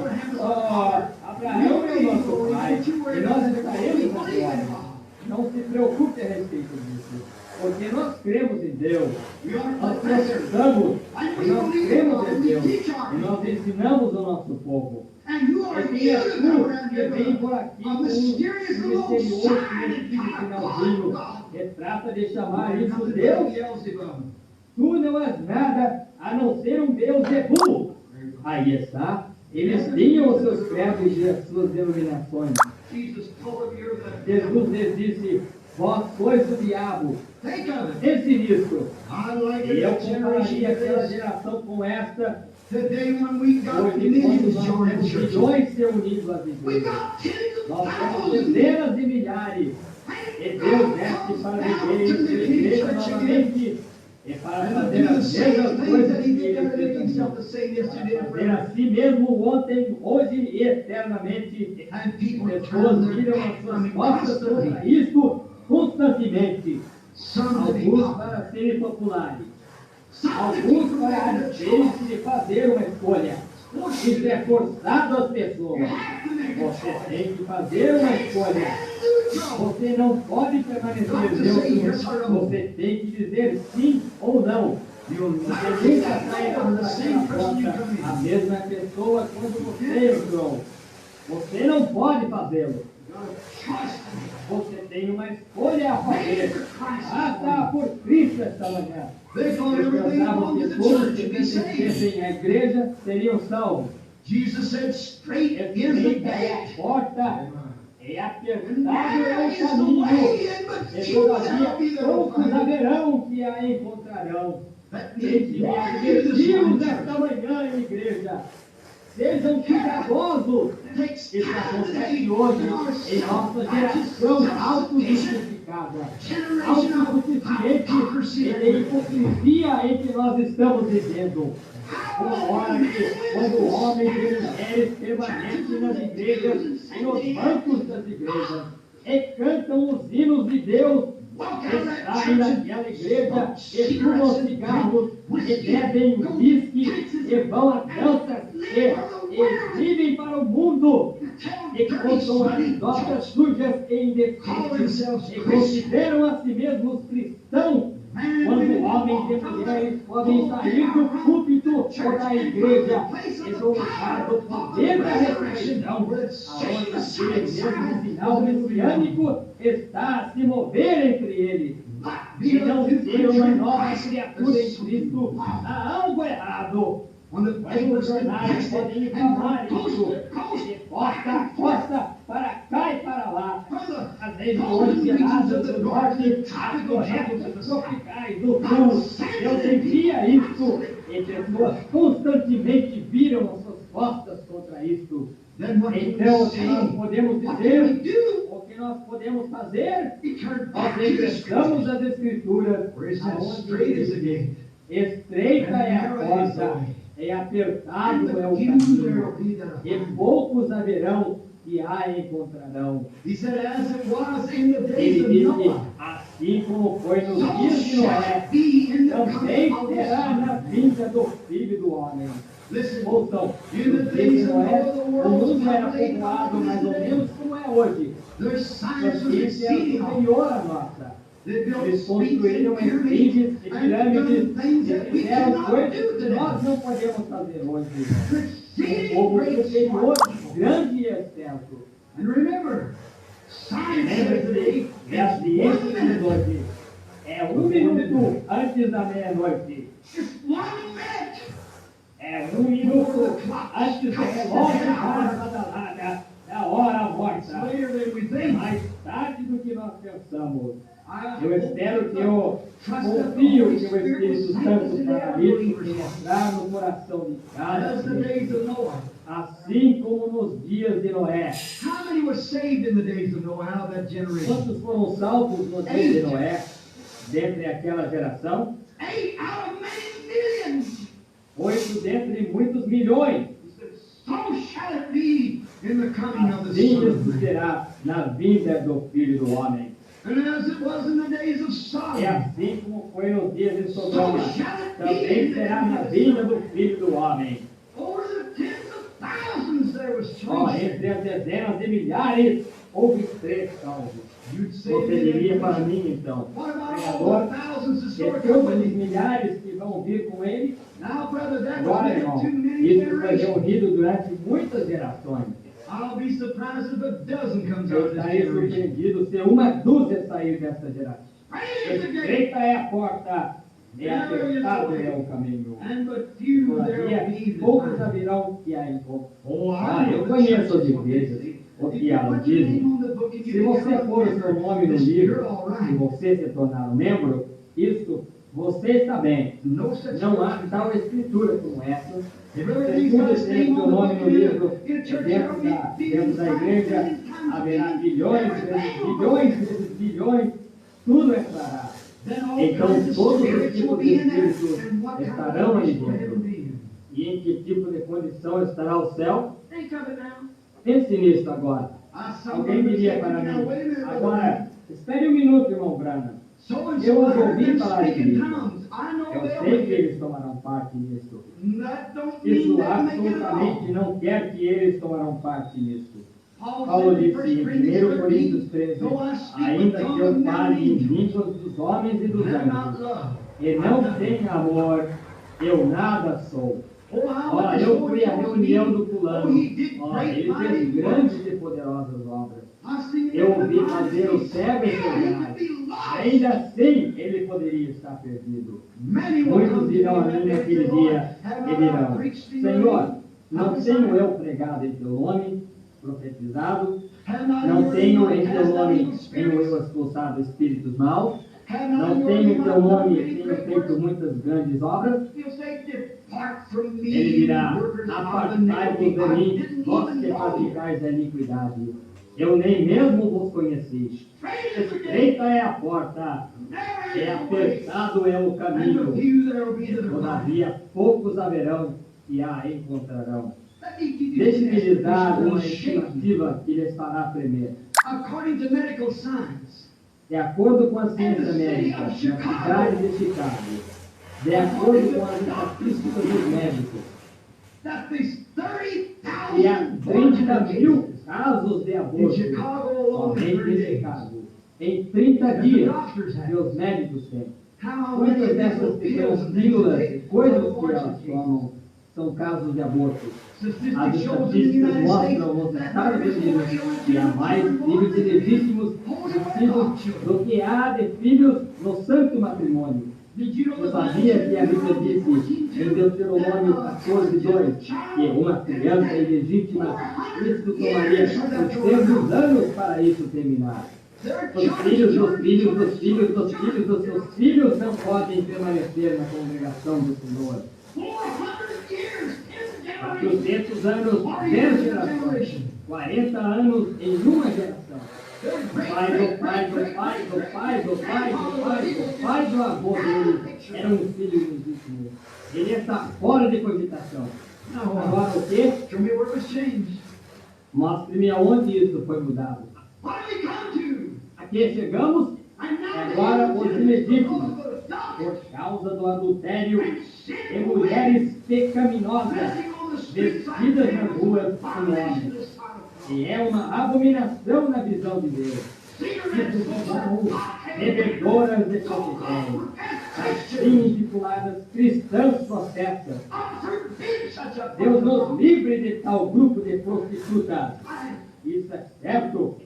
Abraão é o nosso pai, e nós estaremos na glória. Não se preocupe a respeito disso, porque nós cremos em Deus, nós professamos, e nós cremos em Deus, e nós ensinamos o nosso povo. E quem é tu que vem por aqui com um misterioso nesse finalzinho, que trata de chamar isso Deus? Tu não és nada a não ser um Deus Zebu. Aí está. Eles tinham os seus credos e as suas denominações. Jesus lhes disse, vós sois o diabo. Pense nisso. E eu compararia aquela geração com esta. Hoje, quando nós temos milhões se unidos às igrejas, nós temos dezenas de milhares. E Deus desce para viver em sua igreja novamente. E para fazer as mesmas coisas que Ele fez, fazer a si mesmo ontem, hoje e eternamente. Pessoas viram as suas costas contra isso constantemente. Alguns para serem populares, alguns para terem de fazer uma escolha. Isso é forçado às pessoas. Você tem que fazer uma escolha. Você não pode permanecer neutro. Você tem que dizer sim ou não. Você nunca sairá daquela porta a mesma pessoa quando você entrou. Você não pode fazê-lo. Você tem uma escolha a fazer. Faça por Cristo esta manhã. Eles pensavam que todos que pertencessem à igreja seriam salvos. Jesus said, straight is the gate. A porta é apertado é o caminho. E todavia poucos haverão que a encontrarão. Eles me advertimos esta manhã, igreja. Sejam cuidadosos. Isso acontece hoje em nossa geração autojustificada, autossuficiente e de hipocrisia em que nós estamos vivendo. Uma hora que, quando o homem e mulheres permanecem nas igrejas e nos bancos das igrejas e cantam os hinos de Deus, e saem daquela igreja e fumam cigarros e bebem whisky e vão a danças e vivem para o mundo e contam anedotas sujas e indecentes e consideram a si mesmos cristãos Quando homens e mulheres podem sair do púlpito ou da igreja e do lugar do poder da ressurreição, aonde aquele mesmo sinal messiânico está a se mover entre eles. Se não ser uma nova criatura em Cristo, há algo errado. Quando os jornais podem informar isso, de costa para cá e para lá, as regiões geladas do norte, as florestas tropicais do sul. Eu sentia isso, e pessoas constantemente viram as suas costas contra isso. Então, o que nós podemos dizer, o que nós podemos fazer, nós regressamos às Escrituras, aonde estreita é a porta, e apertado é o caminho, e poucos haverão que a encontrarão. Ele disse, assim como foi nos dias de Noé, também será na vinda do Filho do Homem. Ouçam, nos dias de Noé, o mundo era povoado mais ou menos como é hoje. Isso é superior à nossa. Eles construíram esfinges e pirâmides e fizeram coisas que nós não podemos fazer hoje. Um povo superior, grande e extenso. Lembre-se, a ciência de hoje é 1 minuto antes da meia-noite. É 1 minuto antes do relógio para badalada, da hora morta. É mais tarde do que nós pensamos. Eu espero que eu confio que o Espírito Santo fará isso penetrar no coração de cada um, assim como nos dias de Noé. Quantos foram salvos nos dias de Noé, dentre aquela geração? 8 dentre muitos milhões. Assim será na vinda do Filho do Homem. É assim como foi nos dias de Sodoma, também será na vinda do Filho do Homem. Entre as dezenas de milhares, houve 3 salvos. Você diria para mim, então, pregador, que todos os milhares que vão vir com ele, agora, irmão, isso foi reunido durante muitas gerações. Eu estarei surpreendido se 1 dúzia sair desta geração. Estreita é a porta, e apertado é o caminho. Todavia, poucos haverão que a encontram. Eu conheço as igrejas, o que elas dizem. Se você pôr o seu nome no livro e você se tornar um membro, isso você está bem. Não há tal escritura como essa. Se você tem o seu nome no livro, dentro da igreja, haverá bilhões vezes bilhões, tudo entrará. Então todos os tipos de espíritos estarão ali dentro. E em que tipo de condição estará o céu? Pense nisso agora. Alguém diria para mim, agora, espere 1 minuto, irmão Branham. Eu os ouvi falar em línguas. Eu sei que eles tomarão parte nisso. Isso absolutamente não quer que eles tomarão parte nisso. Paulo disse em 1 Coríntios 13, ainda que eu fale em línguas dos homens e dos anjos, e não tenha amor, eu nada sou. Olha, eu fui à reunião do fulano. Olha, ele fez grandes e poderosas obras. Eu ouvi fazer o cego enxergar. Ainda assim, ele poderia estar perdido. Muitos dirão a mim naquele dia e dirão, Senhor, não tenho eu pregado em teu nome, profetizado? Não tenho em teu nome, tenho eu expulsado espíritos maus? Não tenho em teu nome, tenho feito muitas grandes obras? Ele dirá, apartai-vos de mim, vós que praticais a iniquidade. Eu nem mesmo vos conheci. Estreita é a porta, e apertado é o caminho. Todavia, poucos haverão que a encontrarão. Deixe-me lhes dar uma estimativa que lhes fará tremer. De acordo com a ciência médica, na cidade de Chicago, de acordo com as estatísticas dos médicos, e há 30 mil casos de aborto somente em Chicago. Em 30 dias que os médicos têm. Muitas dessas pequenas pílulas, coisas que elas tomam, são casos de aborto. As estatísticas mostram nos Estados Unidos que há mais filhos ilegítimos nascidos do que há de filhos no santo matrimônio. Você sabia que a Bíblia disse em Deuteronômio 14:2 que uma criança ilegítima, isso tomaria 800 anos para isso terminar? Os filhos dos filhos dos filhos dos filhos dos seus filhos não podem permanecer na congregação do Senhor. 400 anos, 10 gerações, 40 anos em uma geração. O pai do avô dele era um filho legítimo. Ele está fora de cogitação. Agora o quê? Mostre-me aonde isso foi mudado. Aqui chegamos, agora os ilegítimos, por causa do adultério e mulheres pecaminosas, vestidas nas ruas com homens. E é uma abominação na visão de Deus. Isso são bebedoras de coquetéis, assim intituladas cristãs profetas. Deus nos livre de tal grupo de prostitutas. Isso é certo.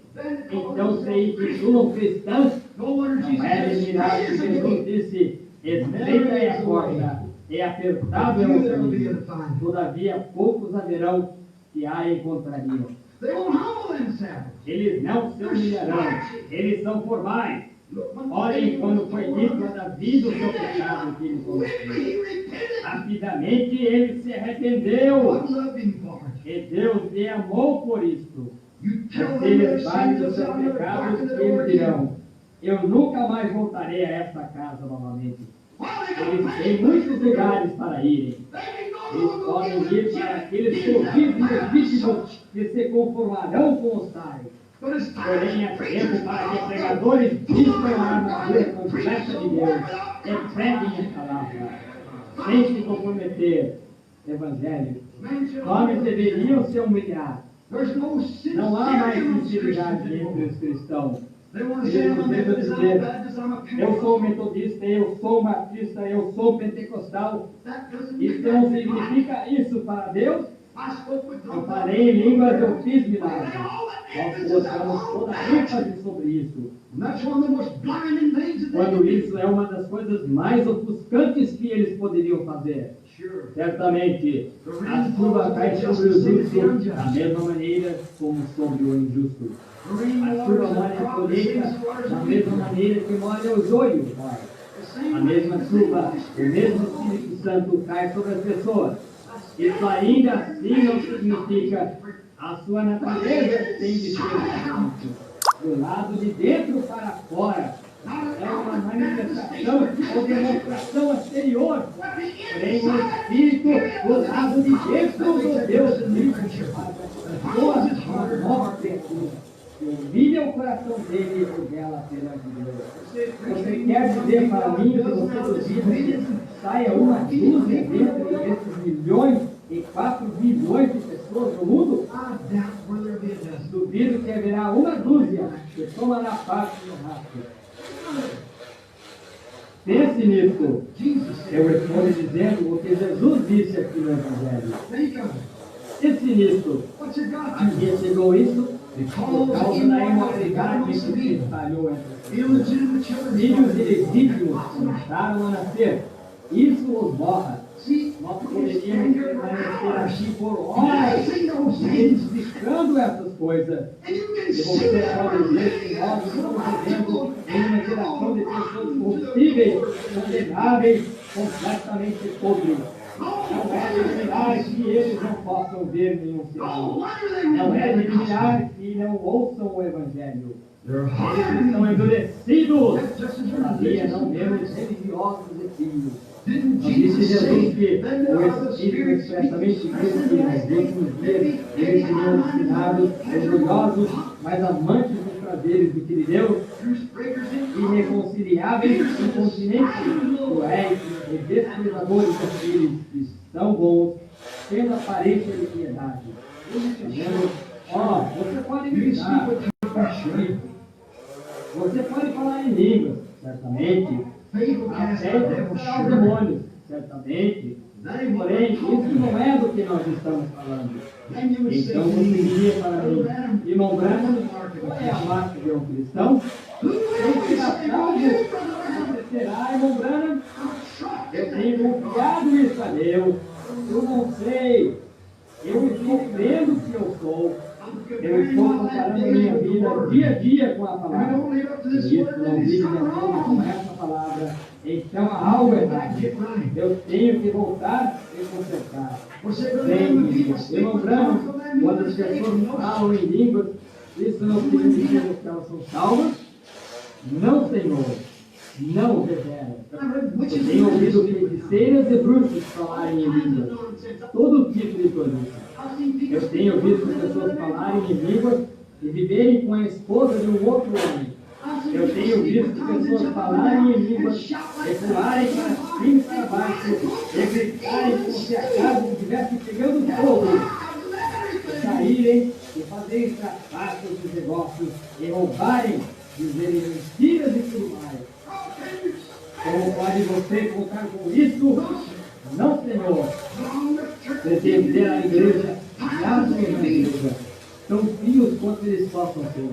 Então se intitulam cristãs. Não é admirável que Jesus disse: estreita é a porta, e apertado é o caminho. Todavia poucos haverão que a encontrariam. Eles não se humilharão, eles são formais. Olhem quando foi dito a Davi do seu pecado que ele cometeu. Rapidamente ele se arrependeu. E Deus lhe amou por isso. Se eles falem dos seus pecados, eles dirão: eu nunca mais voltarei a esta casa novamente. Eles têm muitos lugares para irem. Eles podem ir para aqueles ouvidos legítimos que se conformarão com os tais. Porém, é tempo para que pregadores vistam a armadura completa de Deus e preguem a palavra, sem se comprometer. Evangelho. Homens deveriam se humilhar. Não há mais sinceridade entre os cristãos. Eles devem dizer: eu sou metodista, eu sou batista, eu sou pentecostal. Isso não significa isso para Deus. Eu falei em línguas, eu fiz milagres. Nós colocamos toda a ênfase sobre isso. Quando isso é uma das coisas mais ofuscantes que eles poderiam fazer. Certamente, a chuva cai sobre o justo da mesma maneira como sobre o injusto. A chuva molha a colheita da mesma maneira que molha o joio. A mesma chuva, o mesmo Espírito Santo cai sobre as pessoas. Isso ainda assim não significa a sua natureza tem de ser do lado de dentro para fora. É uma manifestação ou demonstração exterior. Porém, o Espírito do lado de dentro do Deus livre para uma nova criatura. Humilha o coração dele e o dela perante Deus. Você quer dizer para mim que você duvida que saia uma dúzia dentro desses milhões e 4 bilhões de pessoas no mundo? Duvido que haverá uma dúzia que tomará parte no rapto. Pense nisso. Eu estou lhe dizendo o que Jesus disse aqui no Evangelho. Pense nisso. Aqui chegou isso por causa da imoralidade que se espalhou entre os filhos ilegítimos começaram a nascer. Isso os borra. Nós poderíamos permanecer aqui por horas explicando essas coisas. E você pode ver que nós estamos vivendo em uma geração de pessoas corruptíveis, condenáveis, completamente podres. Não é de admirar que eles não possam ver nenhum sinal. Não é de admirar que não ouçam o Evangelho. Eles estão endurecidos, todavia não menos religiosos e filhos. Disse Jesus que o Espírito expressamente disse que nos últimos dias eles seriam ensinados, orgulhosos, mas amantes dos prazeres do que de Deus, irreconciliáveis, incontinentes, cruéis e desprezadores daqueles que são bons, tendo aparência de piedade. Você pode gritar, você pode falar em línguas, certamente. Faith will A cast fé out devils, expulsará os sure. demônios, certamente. Porém, isso não é do que nós estamos falando. Then you would say Então to você me, diria para mim, Brother Branham, irmão Branham, qual é a marca de um cristão? who will Quem be será saved? salvo? You, Brother Branham. Você será, irmão Branham? I'm shocked Eu at tenho that. confiado isso a Deus. Eu não sei. Eu estou crendo que eu sou. Eu estou comparando a minha vida dia a dia com a If we palavra. don't live up to E this isso word, não then it's vive de something acordo com wrong. essa palavra. Então há algo errado. Get right. Eu tenho que voltar e consertar. Você, Brother Bem, Branham, when people speak irmão with Branham, tongues, that means quando as they're saved. pessoas falam em línguas, isso não significa que elas são salvas? Não, Senhor. Não, devera. Eu tenho ouvido feiticeiras e bruxos falarem em línguas. Todo tipo de coisa. Eu tenho visto pessoas falarem em línguas e viverem com a esposa de um outro homem. Eu tenho visto pessoas falarem em línguas e pularem para cima e para baixo e gritarem como se a casa estivesse pegando fogo. E saírem e fazerem trapassos de negócios e roubarem, dizerem mentiras e tudo mais. Como pode você contar com isso? Não, Senhor. Defender a igreja, graças na igreja. Tão frios quanto eles possam ser.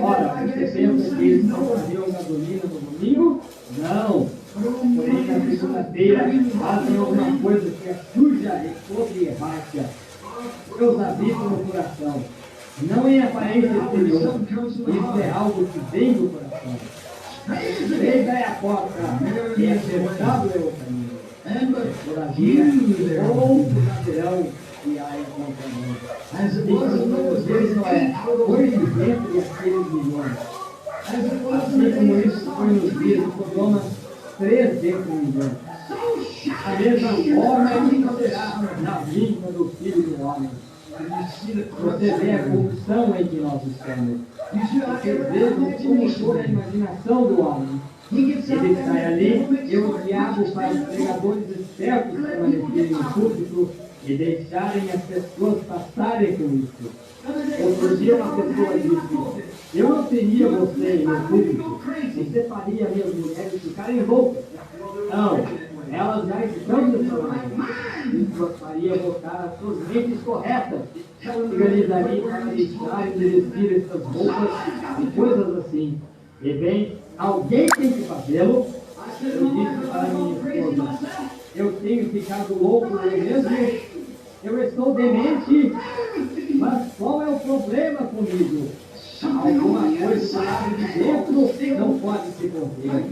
Ora, você pensa que eles não faziam gasolina no domingo? Não. Porém, na segunda-feira, fazem alguma coisa que é suja e podre e errática. Deus habita no coração. Não em aparência exterior. Isso é algo que vem do coração. Estreita é a porta, e acertado é o caminho. Todavia, outros abrirão e há encontrarão. Então, Deus não é 8 dentro daqueles milhões. Assim como isso foi nos dias de Sodoma, 3 dentro de milhões. A mesma forma que será na vinda do Filho do Homem. Você vê a corrupção em que nós estamos. Você vê como toda a imaginação do homem. Ele sai ali e o diabo faz pregadores espertos permanecerem no púlpito e deixarem as pessoas passarem com isso. Outro dia uma pessoa disse, eu não teria você no púlpito, você faria minhas mulheres ficarem loucas. Não, elas já estão depravadas. Isso faria voltar às suas mentes corretas. Organizaria para deixarem de vestir essas roupas e coisas assim. E bem, alguém tem que fazê-lo. Eu disse para minha esposa, eu tenho ficado louco eu mesmo. Eu estou demente. Mas qual é o problema comigo? Alguma coisa do lado de dentro não pode se conter.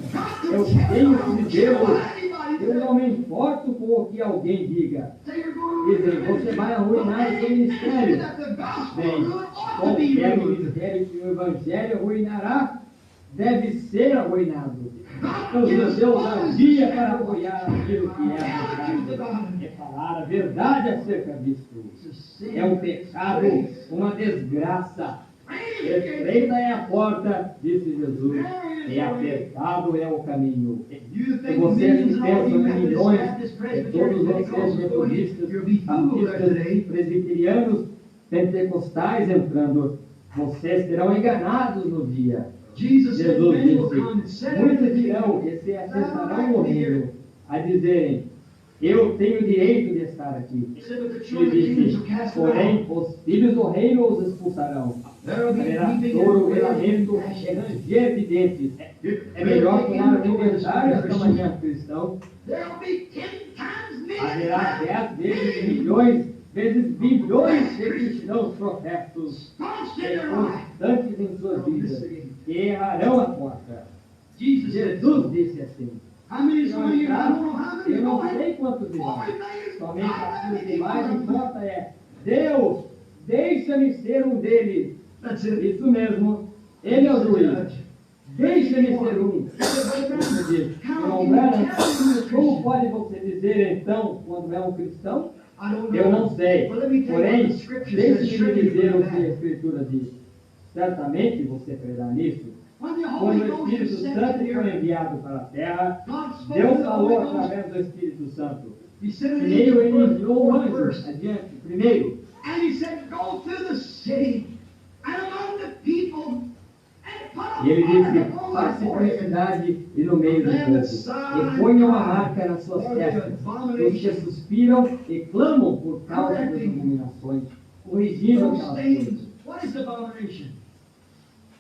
Eu tenho que dizê-lo. Eu não me importo com o que alguém diga. Dizem, você vai arruinar o seu ministério. Bem, qualquer ministério que o Evangelho arruinará, deve ser arruinado. Então Deus dá um dia para apoiar aquilo que é a verdade. É falar a verdade acerca disso. É um pecado, uma desgraça. Estreita é a porta, disse Jesus, e apertado é o caminho. Se vocês pensam em milhões, e todos vocês metodistas, baptistas, presbiterianos, pentecostais entrando, vocês serão enganados no dia. Jesus disse, muitos dirão que se acessarão no reino, a dizerem, eu tenho direito de estar aqui. E disse, porém, os filhos do reino os expulsarão. Haverá choro e lamento e ranger de dentes. É melhor tomar o inventário esta manhã, cristão. Haverá 10 vezes milhões, vezes bilhões de cristãos profetos constantes em suas vidas, que errarão a porta. Jesus disse assim, eu não sei quantos irão, somente aquilo que mais importa é, Deus, deixa-me ser um deles. Isso mesmo, ele é o juiz. Deixa-me ser um. Como pode você dizer então, quando é um cristão? Eu não sei. Porém, deixe-me dizer o que a Escritura diz. Certamente você crerá nisso. Quando o Espírito Santo foi enviado para a terra, Deus falou através do Espírito Santo. Primeiro ele enviou o anjo. Adiante. Primeiro. And he said, go through the city and among the people and put E ele disse: faça publicidade e no meio do povo, e ponham a marca nas suas testas, os que suspiram e clamam por causa das abominações, corrigindo aquelas coisas.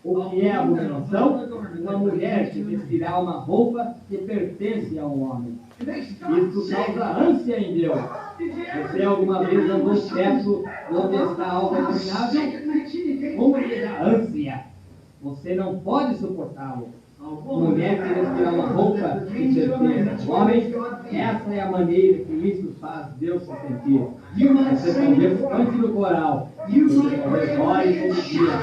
O que é abominação? Uma mulher que vestirá uma roupa que pertence a um homem. Isso causa ânsia em Deus. Você alguma vez andou perto onde está algo abominável? Como lhe dá ânsia? Você não pode suportá-lo. Mulher que vestirá uma roupa que pertence ao homem, essa é a maneira que isso faz Deus se sentir. Você talvez cante no coral, você talvez ore todo dia,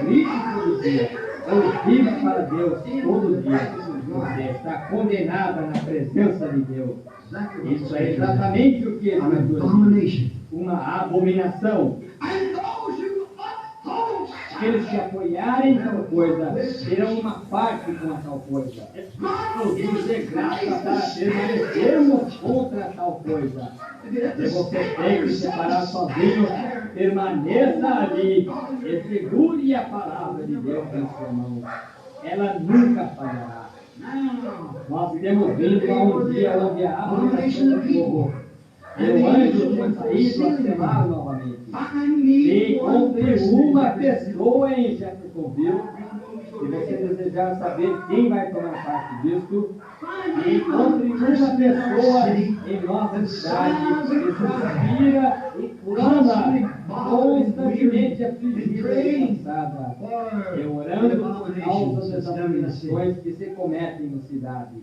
grite todo dia, ou vive para Deus todo dia. Você está condenada na presença de Deus. Isso é exatamente o que ele diz. Uma abominação. Aqueles que apoiarem tal coisa terão uma parte com a tal coisa. Produzir graça para permanecermos contra tal coisa. Se você tem que separar sozinho, permaneça ali e segure a palavra de Deus em sua mão. Ela nunca falhará. Nós temos vindo a um dia onde a abominação do povo e o anjo tem saído a selar novamente. Se encontre uma pessoa em Jeffersonville, se você desejar saber quem vai tomar parte disso, encontre uma pessoa em nossa cidade que suspira e clama, constantemente afligida e cansada, e orando por causa das abominações que se cometem na cidade.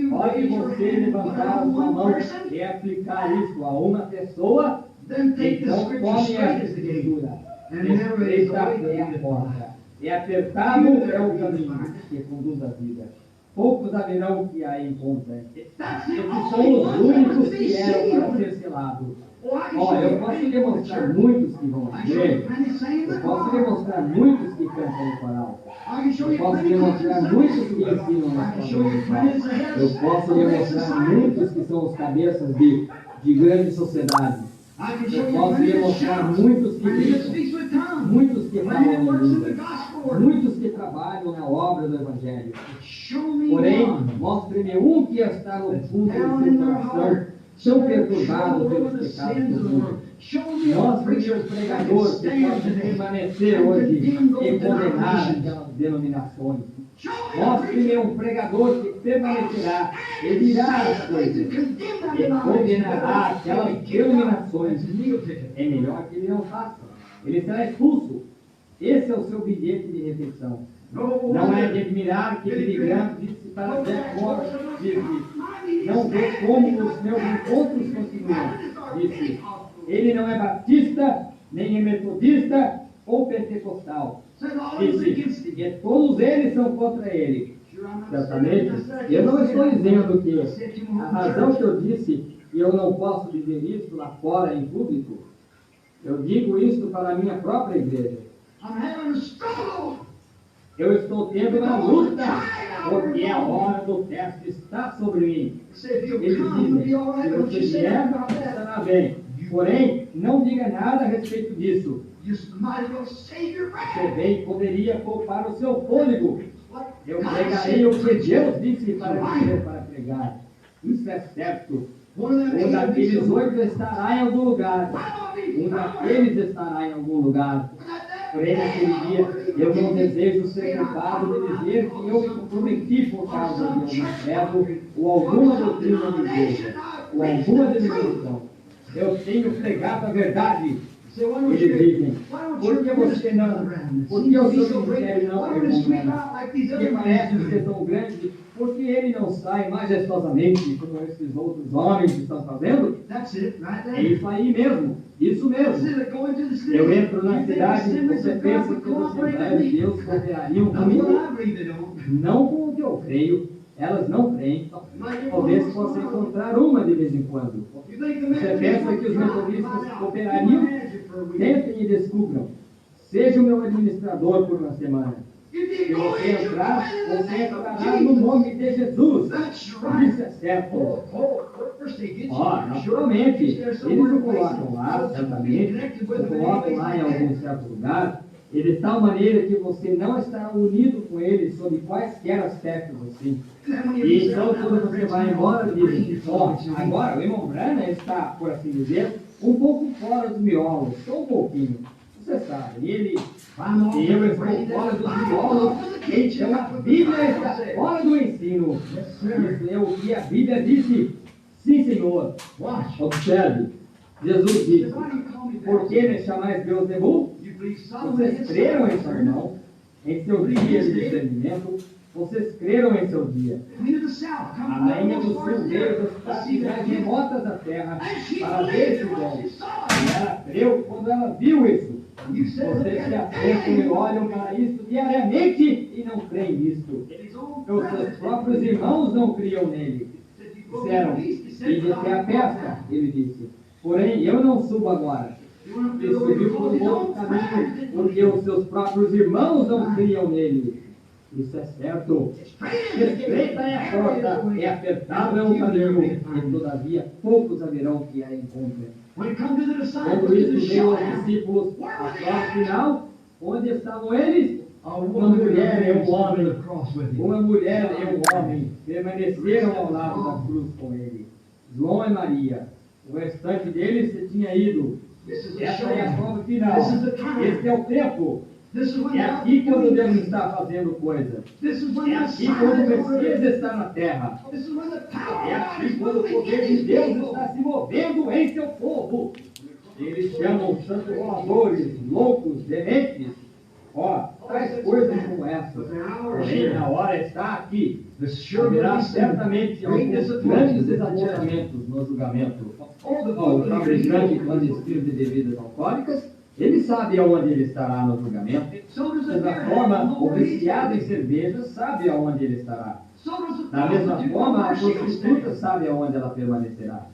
Pode você levantar a sua mão e aplicar isso a uma pessoa? Então tome essa escritura. Estreita é a porta, e apertado é o caminho que conduz à vida. Poucos haverão que a encontrem. Esses são os únicos que eram para ser selados. Olha, eu posso lhe mostrar muitos que vão à igreja. Eu posso lhe mostrar muitos que cantam no coral. Eu posso lhe mostrar muitos que ensinam na escola dominical. Eu posso lhe mostrar muitos que são os cabeças de grande sociedade. Eu posso lhe mostrar muitos que gritam, muitos que falam em línguas, muitos que trabalham na obra do Evangelho. Porém, mostre-me um que está no fundo do seu coração, tão perturbado pelos pecados do mundo. Mostre-me um pregador que possa permanecer hoje e condenar aquelas denominações. Mostre-me um pregador que permanecerá e dirá as coisas e condenará aquelas denominações. É melhor que ele não faça. Ele será expulso. Esse é o seu bilhete de refeição. Não é de admirar que Billy Graham disse para Jack Morris, não vê como os meus encontros continuam. Disse, ele não é batista, nem é metodista ou pentecostal. Disse, e todos eles são contra ele. Certamente, eu não estou dizendo que a razão que eu disse que eu não posso dizer isso lá fora em público, eu digo isso para a minha própria igreja. Eu estou tendo uma luta, porque a hora do teste está sobre mim. Eles dizem, se você vier, estará bem. Porém, não diga nada a respeito disso. Você bem poderia poupar o seu fôlego. Eu pregarei o que Deus disse para dizer para pregar. Isso é certo. Um daqueles 8 estará em algum lugar. Um daqueles estará em algum lugar. Porém, naquele dia, eu não desejo ser culpado de dizer que eu me comprometi por causa de um credo ou alguma doutrina de igreja, ou alguma denominação. Eu tenho pregado a verdade. Eles dizem, por que você não? Por que o seu ministério não é que parece ser tão grande? Porque ele não sai majestosamente como esses outros homens que estão fazendo? É isso aí mesmo. Isso mesmo. Eu entro na cidade e você pensa que os Assembleias de Deus cooperariam comigo? Não com o que eu creio. Elas não creem. Talvez possa encontrar uma de vez em quando. Você pensa que os metodistas cooperariam? Tentem e descubram. Seja o meu administrador por uma semana. Se você entrar, você entrará no nome de Jesus. Isso é certo. Naturalmente, eles o colocam lá, certamente, o colocam lá em algum certo lugar, E de tal maneira que você não está unido com Ele sob quaisquer aspectos assim. E então, quando você vai embora, diz, agora o irmão Branham está, por assim dizer, um pouco fora do miolo, só um pouquinho. Você sabe, eu estou fora do miolo, então a Bíblia está fora do ensino. Isso é o que a Bíblia disse. Sim, Senhor. Observe. Jesus disse, por que me chamais Beelzebul? Vocês creram em seu irmão, em seu dia de discernimento, vocês creram em seu dia. A rainha do sul veio das partes mais remotas da terra para ver esse dom. E ela creu quando ela viu isso. Vocês se atentam e olham para isso diariamente e não creem nisto. Os seus próprios irmãos não criam nele. Disseram, e disse a pesca, ele disse. Porém, eu não subo agora. Ele subiu por um outro caminho, porque os seus próprios irmãos não criam nele. Isso é certo. Estreita é a porta, é apertado é o caminho, e todavia poucos haverão que a encontrem. Quando isso veio aos discípulos, a prova final, onde estavam eles? Uma mulher e um homem. Uma mulher e um homem permaneceram ao lado da cruz com ele. João e Maria. O restante deles se tinha ido. Essa é a prova final. Esse é o tempo. É aqui quando Deus está fazendo coisas. É aqui quando o Messias está na terra. É aqui quando o poder de Deus está se movendo em seu povo. Eles chamam santos roladores, loucos, dementes. Tais coisas como essas. Porém, a hora está aqui. Haverá certamente alguns grandes desapontamentos no julgamento. O fabricante clandestino de bebidas alcoólicas, ele sabe aonde ele estará no julgamento. Da forma, o viciado em cerveja sabe aonde ele estará. Da mesma forma, a prostituta sabe aonde ela permanecerá.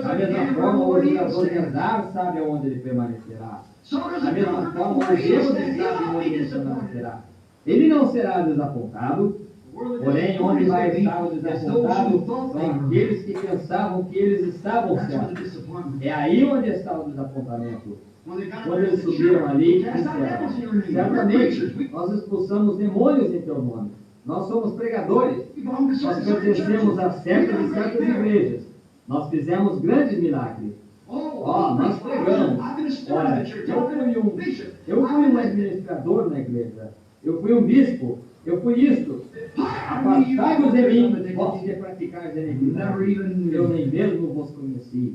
Da mesma forma, o jogador de azar sabe aonde ele permanecerá. Da mesma forma, o bêbado sabe onde ele permanecerá. Ele não será desapontado, porém, onde vai estar o desapontado são aqueles que pensavam que eles estavam certos. É aí onde está o desapontamento. Quando eles subiram ali, disseram, certamente, nós expulsamos demônios em teu nome. Nós somos pregadores. Nós pertencemos a certas e certas igrejas. Nós fizemos grandes milagres. Nós pregamos. Olha, eu fui um administrador na igreja. Eu fui um bispo. Eu fui isto. Afastai-vos de mim, vós que praticais a iniquidade. Eu nem mesmo vos conheci.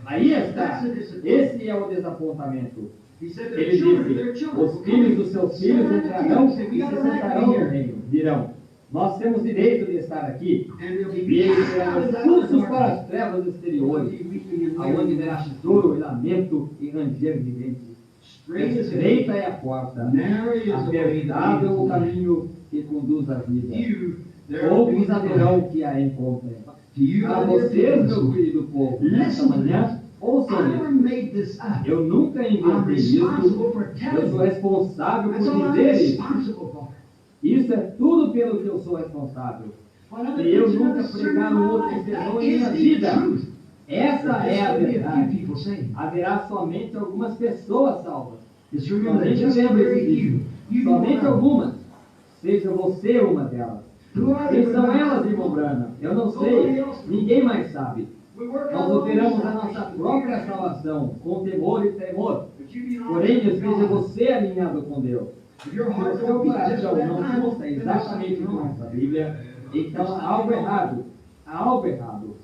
Aí está. Esse é o desapontamento. Ele disse, os filhos dos seus filhos entrarão e se sentarão no reino. Dirão, nós temos direito de estar aqui. E eles serão expulsos para as trevas exteriores, aonde verá choro e lamento e ranger de dentes. Estreita é a porta, apertado é o caminho que conduz à vida. Poucos haverão que a encontrem. A vocês, meu querido povo, nesta manhã, ouçam isso. Eu nunca inventei isso. Eu sou responsável por dizer isso. Isso é tudo pelo que eu sou responsável. E eu nunca pregar um outro sermão em minha vida. Essa é a verdade. Haverá somente algumas pessoas salvas. Somente lembre-se disso. Somente algumas. Seja você uma delas. Quem são elas, irmão Branham? Eu não sei. Ninguém mais sabe. Nós operamos a nossa própria salvação com temor e tremor. Porém, esteja você alinhado com Deus. Se o seu coração não consta exatamente com essa Bíblia, então há algo errado. Há algo errado.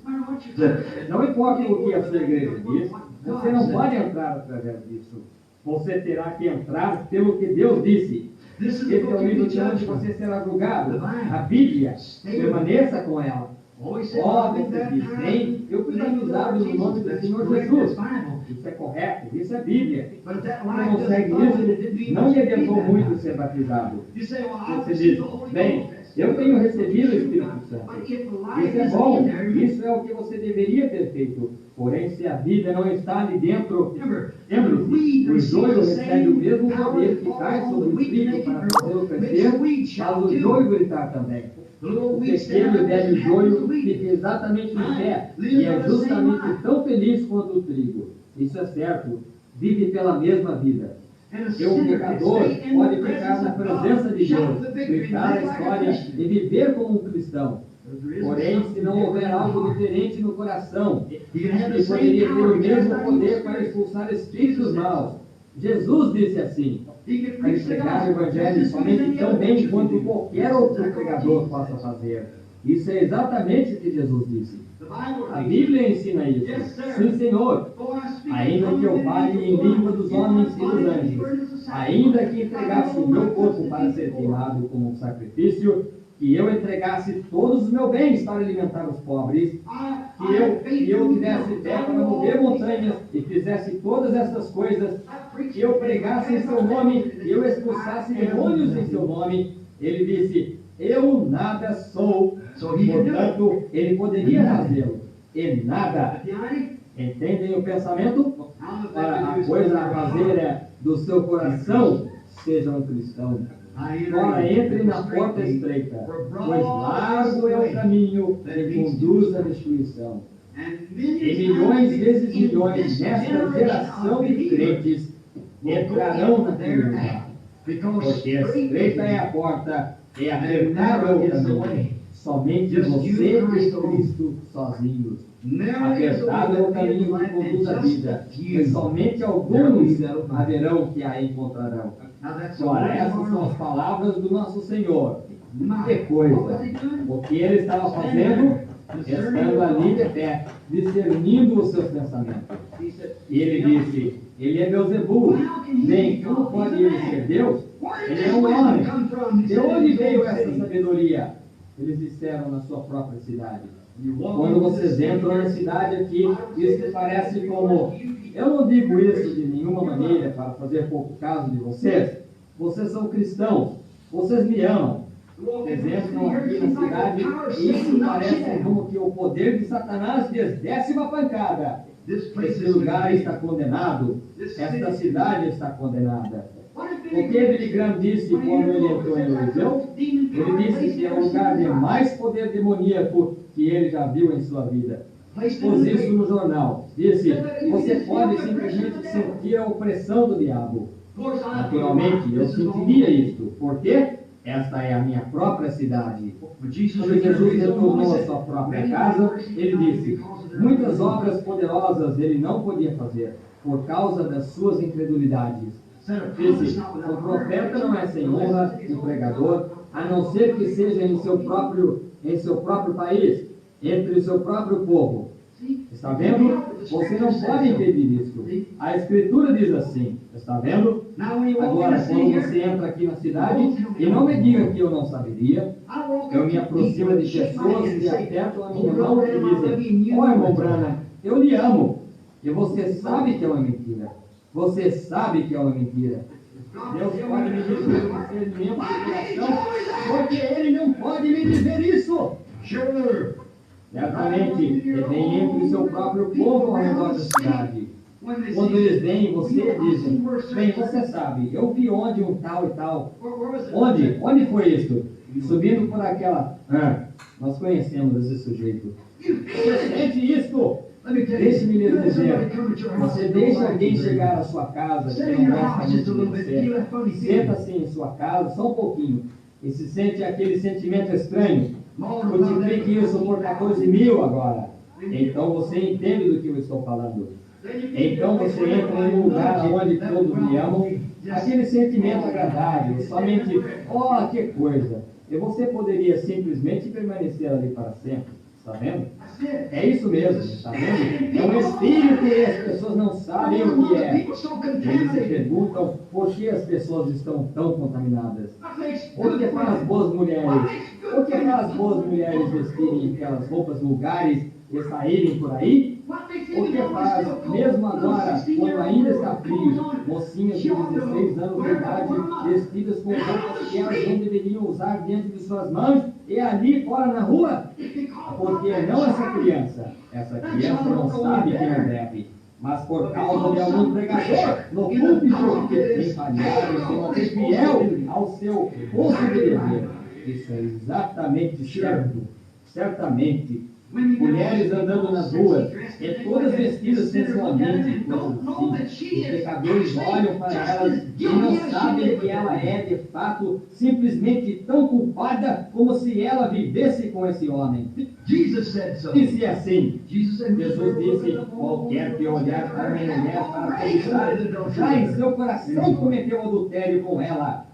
Não importa o que a sua igreja diz, você não pode entrar através disso. Você terá que entrar pelo que Deus disse. Esse é o livro de onde você será julgado. A Bíblia, permaneça com ela. Você diz, bem, eu fui batizado no nome do Senhor Jesus. Isso é correto, isso é Bíblia. Você não segue isso, não lhe adiantou muito ser batizado. Você diz, bem, eu tenho recebido o Espírito Santo. Isso é bom, isso é o que você deveria ter feito. Porém, se a Bíblia não está ali dentro, lembre-se, o joio recebe o mesmo poder que cai sobre o trigo para fazê-lo crescer, faz o joio gritar também. O pequeno e velho joio fica exatamente em pé e é justamente tão feliz quanto o trigo. Isso é certo. Vive pela mesma vida. que o pecador pode ficar na presença de Deus, gritar a história e viver como um cristão. Porém, se não houver algo diferente no coração, ele poderia ter o mesmo poder para expulsar espíritos maus. Jesus disse assim, para pregar o Evangelho somente tão bem quanto qualquer outro pregador possa fazer. Isso é exatamente o que Jesus disse. A Bíblia ensina isso. Sim, Senhor. Ainda que eu fale em língua dos homens e dos anjos, ainda que entregasse o meu corpo para ser queimado como um sacrifício, que eu entregasse todos os meus bens para alimentar os pobres, que eu tivesse fé para mover montanhas e fizesse todas essas coisas, que eu pregasse em seu nome, que eu expulsasse demônios em seu nome, ele disse, eu nada sou. Portanto, ele poderia fazê-lo. E nada. Entendem o pensamento? A coisa a fazer é do seu coração, seja um cristão. Ora, entre na porta estreita, pois largo é o caminho que conduz à destruição. E milhões vezes milhões nesta geração de crentes entrarão naquele lugar. Porque estreita é a porta, e apertado é o caminho. Somente você e Cristo sozinhos. Apertado é o caminho que conduz à vida, e somente alguns haverão que a encontrarão. Ora, essas são as palavras do nosso Senhor. Que coisa! O que ele estava fazendo? Estando ali de pé, discernindo os seus pensamentos. E ele disse, ele é Beelzebul. Bem, como pode ele ser Deus? Ele é um homem. De onde veio essa sabedoria? Eles disseram na sua própria cidade. Quando vocês entram na cidade aqui, isso parece como... Eu não digo isso de nenhuma maneira para fazer pouco caso de vocês. Vocês são cristãos. Vocês me amam. Vocês entram aqui na cidade e isso parece como que o poder de Satanás lhes desce uma pancada. Esse lugar está condenado. Esta cidade está condenada. O que Billy Graham disse quando ele entrou em Eliseu? Ele disse que é o lugar de mais poder demoníaco que ele já viu em sua vida. Pôs isso no jornal. Disse, você pode simplesmente sentir a opressão do diabo. Naturalmente, eu sentiria isto. Por quê? Esta é a minha própria cidade. Quando Jesus retornou à sua própria casa, ele disse, muitas obras poderosas ele não podia fazer, por causa das suas incredulidades. Disse, o profeta não é sem honra, o pregador, a não ser que seja em seu próprio país, entre o seu próprio povo. Está vendo? Você não pode impedir isso. A Escritura diz assim, está vendo? Agora, quando você entra aqui na cidade, e não me diga que eu não saberia, eu me aproximo de pessoas que apertam a minha mão e dizem, ó irmão Branham, eu lhe amo. E você sabe que é uma mentira. Você sabe que é uma mentira. Deus pode me dizer o discernimento do coração, porque Ele não pode me dizer isso. Certamente, Ele vem entre o seu próprio povo ao redor da cidade. Quando eles vêm, você dizem, bem, você sabe, eu vi onde um tal e tal. Onde? Onde foi isso? Subindo por aquela... nós conhecemos esse sujeito. Você sente isso? Deixe-me lhe dizer, você deixa alguém chegar à sua casa que não gosta muito de você, senta-se em sua casa só um pouquinho e se sente aquele sentimento estranho, multiplique isso por 14.000 agora, então você entende do que eu estou falando. Então você entra em um lugar onde todos me amam, aquele sentimento agradável, somente, oh, que coisa, e você poderia simplesmente permanecer ali para sempre. Está vendo? É isso mesmo, está vendo? É um espírito e as pessoas não sabem o que é. Eles se perguntam por que as pessoas estão tão contaminadas. O que faz boas mulheres? O que faz boas mulheres vestirem aquelas roupas vulgares e saírem por aí? O que faz, mesmo agora, quando ainda está frio, mocinhas de 16 anos de idade vestidas com roupas que elas não deveriam usar diante de suas mães e ali fora na rua? Porque não essa criança não sabe que não deve, mas por causa de algum pregador no púlpito que tem falhado em se manter fiel ao seu posto de dever. Isso é exatamente certo. Certamente, mulheres andando nas ruas, todas vestidas sensualmente, coisas assim. Os pecadores olham para elas e não sabem que ela é, de fato, simplesmente tão culpada como se ela vivesse com esse homem. E se é assim, Jesus disse, qualquer que olhar para uma mulher para cobiçar, já em seu coração cometeu adultério com ela,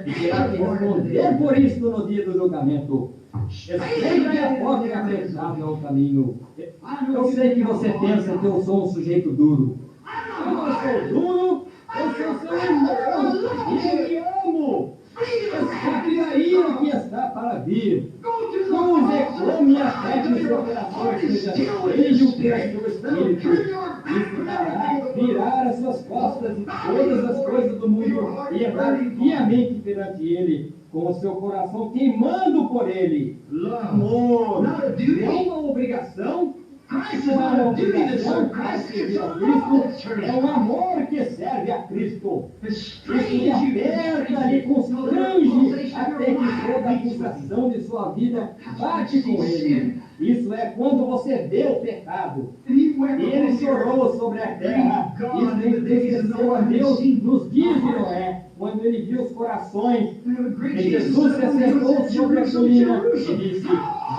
e terá que responder por isso no dia do julgamento. Sempre a porta é apresentável ao caminho. Eu sei que você pensa que eu sou um sujeito duro. Eu não sou duro, eu sou seu irmão, e eu me amo. Escape da ira que está para vir. Não reclame até que o seu coração seja cheio pelo seu espírito. Isso fará virar as suas costas de todas as coisas do mundo e andar piamente perante ele, com o seu coração queimando por ele. Amor, é uma obrigação. Isso não é uma obrigação para servir a Cristo, é um amor que serve a Cristo. Isso lhe aperta, lhe constrange, até que toda a pulsação de sua vida bate com ele. Isso é quando você vê o pecado. Ele chorou sobre a terra, isso entristeceu a Deus nos dias de Noé, quando ele viu os corações. E Jesus se assentou sobre a colina e disse: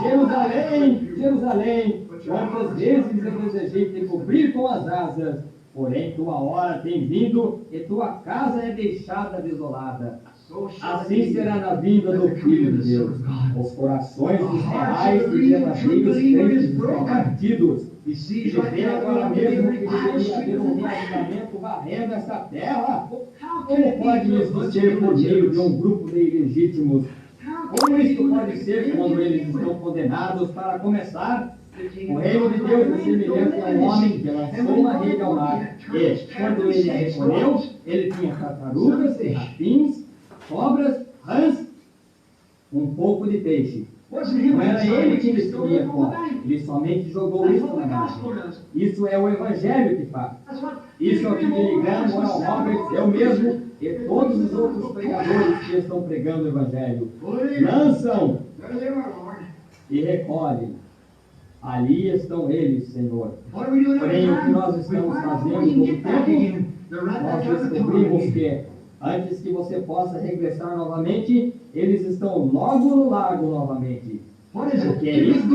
Jerusalém, Jerusalém, quantas vezes eu desejei te cobrir com as asas, porém tua hora tem vindo e tua casa é deixada desolada. Assim será na vinda do Filho de Deus. Os corações dos reais e verdadeiros crentes estão partidos. E vê agora mesmo que deveria haver um reavivamento varrendo essa terra. Como pode isso ser por meio de um grupo de ilegítimos? Como isso pode ser quando eles estão condenados? Para começar, o reino de Deus é semelhante a um homem que lançou uma rede ao mar. E, quando ele a recolheu, ele tinha tartarugas, rapins, cobras, rãs, um pouco de peixe. Não era ele que destruía fome, ele somente jogou isso na margem. Isso é o Evangelho que faz. Isso é o que Billy Graham, Oral Roberts, eu mesmo e todos os outros pregadores que estão pregando o Evangelho lançam e recolhem. Ali estão eles, Senhor. Porém, o que nós estamos fazendo no tempo, nós descobrimos que antes que você possa regressar novamente, eles estão logo no lago novamente. Porque isso,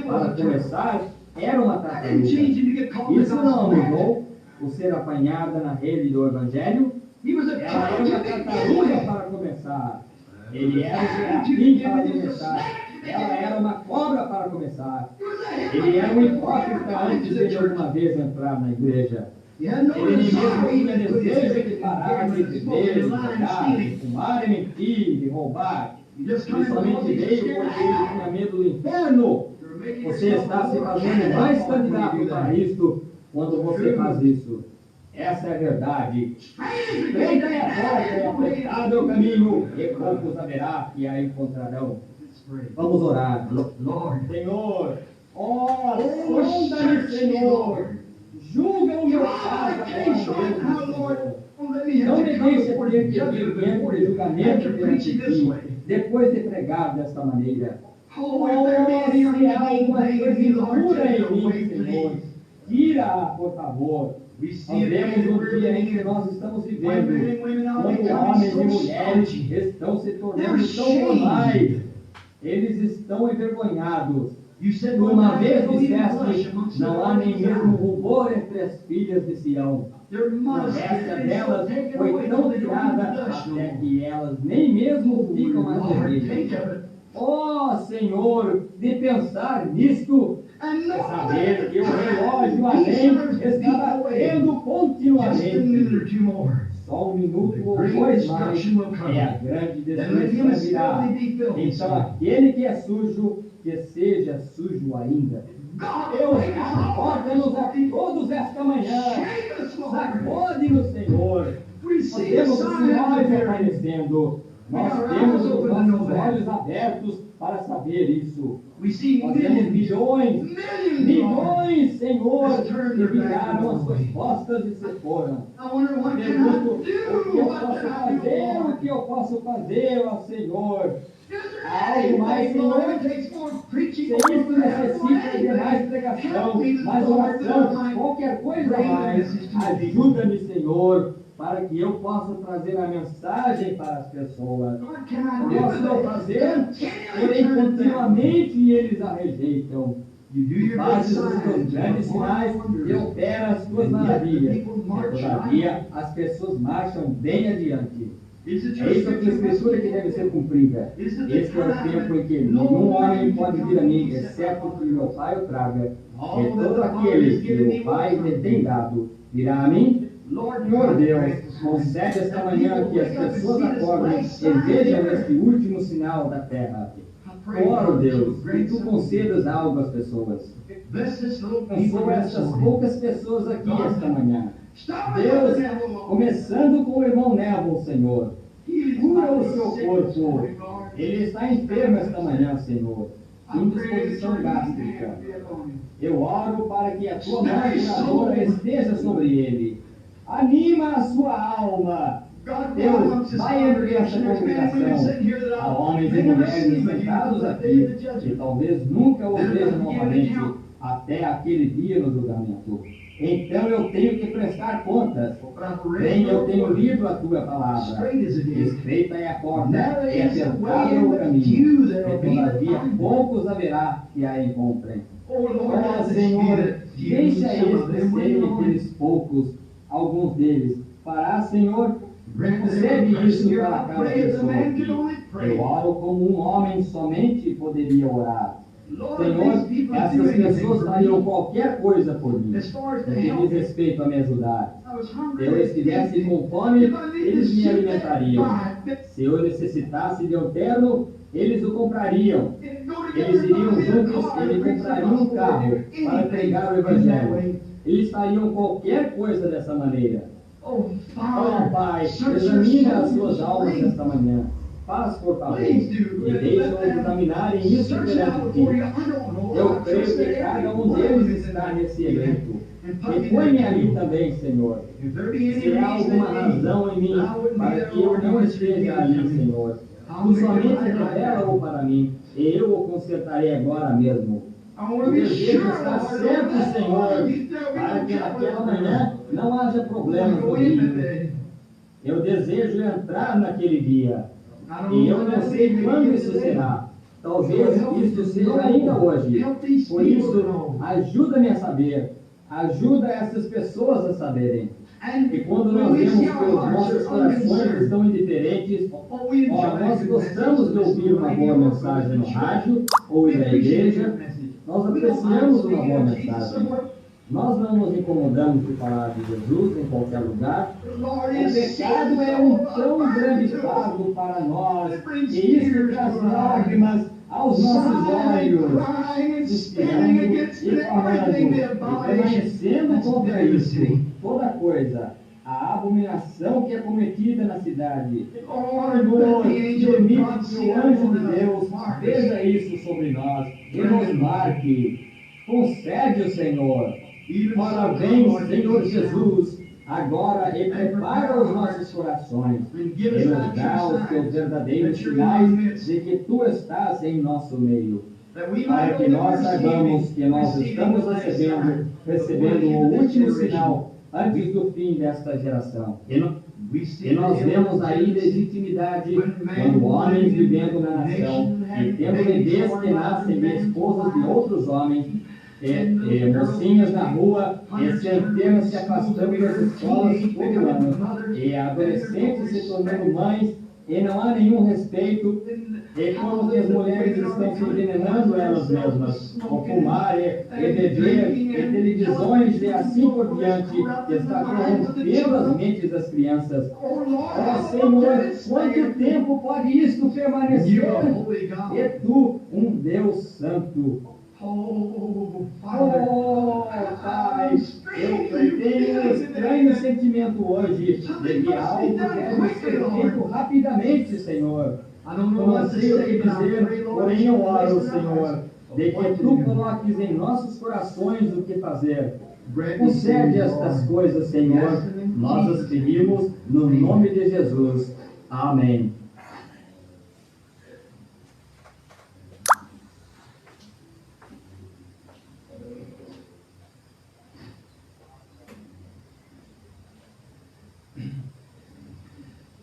para começar, era uma tartaruga. Isso não mudou o ser apanhada na rede do Evangelho. Ela era uma tartaruga para começar. Ele era um serafim para começar. Ela era uma cobra para começar. Ele era um hipócrita antes de ele alguma vez entrar na igreja. Ele mesmo tinha desejo de parar de beber, de jogar, de fumar, de mentir, de roubar. Ele somente veio porque ele tinha medo do inferno. Você está se fazendo mais candidato para isto quando você faz isso. Essa é a verdade. Estreita é a porta, é apertado o caminho, e poucos haverá que a encontrarão. Vamos orar. Senhor, sonda-me, Senhor. Julga o meu caso, Senhor. Não me deixe ter que vir dentro de julgamento perante ti, depois de pregar desta maneira. Se há alguma coisa impura em mim, Senhor, tira-a, por favor. Nós vemos um dia em que nós estamos vivendo, quando homens e mulheres estão se tornando tão formais. Eles estão envergonhados. Uma vez disseste, não há nem mesmo rubor entre as filhas de Sião. A resta delas foi tão tirada até que elas nem mesmo ficam mais vermelhas. Ó Senhor, de pensar nisto, é saber que o relógio além está batendo continuamente. Só um minuto ou dois mais, e a grande destruição virá. Então aquele que é sujo, que seja sujo ainda. Deus, acorda-nos a todos esta manhã. Sacode-nos, Senhor. Nós temos os sinais aparecendo. Nós temos os nossos olhos abertos para saber isso. Nós temos milhões, Senhor, que viraram as suas costas e se foram. Pergunto, o que eu posso fazer, ó Senhor? Há algo mais, Senhor? Se isso necessita de mais pregação, mais oração, qualquer coisa mais. Ajuda-me, Senhor, para que eu possa trazer a mensagem para as pessoas. Posso eu fazer, porém continuamente eles a rejeitam. Fazes os teus grandes sinais e opera as tuas maravilhas. E todavia as pessoas marcham bem adiante. É isso que a Escritura que deve ser cumprida. Este é o tempo em que nenhum homem pode vir a mim, exceto que meu Pai o traga. E todo aquele que o Pai lhe tem dado virá a mim. Senhor Deus, concede esta manhã que as pessoas acordem e vejam este último sinal da terra. Oro, Deus, que tu concedas algo às pessoas. Abençoa essas poucas pessoas aqui esta manhã. Deus, começando com o irmão Neville, Senhor. Cura o seu corpo. Ele está enfermo esta manhã, Senhor. Indisposição gástrica. Eu oro para que a tua mão curadora esteja sobre ele. Anima a sua alma. Deus, vai entre esta congregação. Há homens e mulheres sentados aqui que talvez nunca o vejam novamente até aquele dia no julgamento. Então eu tenho que prestar contas. Bem, eu tenho lido a tua palavra. Estreita é a porta, é apertado o caminho, e todavia poucos haverá que a encontrem. Oh, Senhor, deixa estes serem aqueles poucos, alguns deles. Fará, Senhor, concede isso para cada pessoa aqui. Eu oro como um homem somente poderia orar. Senhor, essas pessoas fariam qualquer coisa por mim, no que diz respeito a me ajudar. Se eu estivesse com fome, eles me alimentariam. Se eu necessitasse de um terno, eles o comprariam. Eles iriam juntos e me comprariam um carro para pregar o Evangelho. Eles fariam qualquer coisa dessa maneira. Oh, Pai, examina as suas almas esta manhã. Faz, por favor, e deixa-os examinarem isso perante ti. Eu creio que cada um deles está nesse evento. E põe-me ali também, Senhor. Se há alguma razão em mim para que eu não esteja ali, Senhor, tu somente revela-o para mim, e eu o consertarei agora mesmo. O desejo está certo, Senhor, para que naquela manhã não haja problema comigo. Eu desejo entrar naquele dia. E eu não sei quando isso será. Talvez isso seja ainda hoje. Por isso, ajuda-me a saber. Ajuda essas pessoas a saberem. E quando nós vemos que os nossos corações estão indiferentes, nós gostamos de ouvir uma boa mensagem no rádio ou ir à igreja, nós apreciamos uma boa mensagem. Nós não nos incomodamos de falar de Jesus em qualquer lugar. O pecado é um tão grande fardo para nós, e isso traz lágrimas aos nossos olhos, suspirando e falando, e permanecendo contra isso, toda coisa, a abominação que é cometida na cidade. Senhor, permite que o anjo de Deus veja isso sobre nós e nos marque. Concede-o, Senhor. Parabéns, Senhor Jesus, agora e prepara os nossos corações e nos dá os teus verdadeiros sinais de que tu estás em nosso meio, para que nós saibamos que nós estamos recebendo o último sinal antes do fim desta geração. E nós vemos a ilegitimidade quando homens vivendo na nação e tendo bebês que nascem de esposas de outros homens, mocinhas na rua, e centenas se afastando das escolas todo ano, e adolescentes se tornando mães, e não há nenhum respeito, e como as mulheres estão se envenenando elas mesmas, ao fumar e beber, e televisões e assim por diante, que está corrompendo as mentes das crianças. Oh, Senhor, quanto tempo pode isto permanecer? E tu, um Deus santo, oh, Pai, eu tenho um estranho sentimento hoje de que algo deve ser feito rapidamente, Senhor. Eu não sei o que dizer, porém eu oro, Senhor, de que Tu coloques em nossos corações o que fazer. Concede estas coisas, Senhor, nós as pedimos no nome de Jesus. Amém.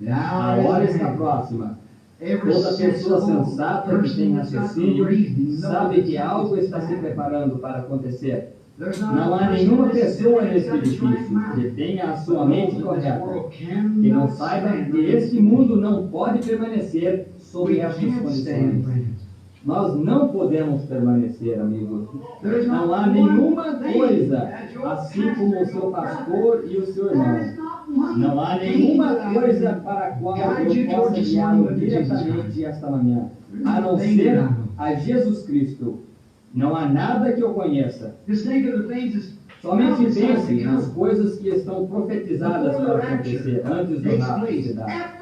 A hora está próxima. Toda pessoa sensata que tem raciocínio sabe que algo está se preparando para acontecer. Não há nenhuma pessoa nesse edifício que tenha a sua mente correta, que não saiba que este mundo não pode permanecer sob essas condições. Nós não podemos permanecer, amigos. Não há nenhuma coisa, assim como o seu pastor e o seu irmão. Não há nenhuma coisa para a qual eu possa guiá-lo diretamente esta manhã, a não ser a Jesus Cristo. Não há nada que eu conheça. Somente pense nas coisas que estão profetizadas para acontecer antes do rapto se dar.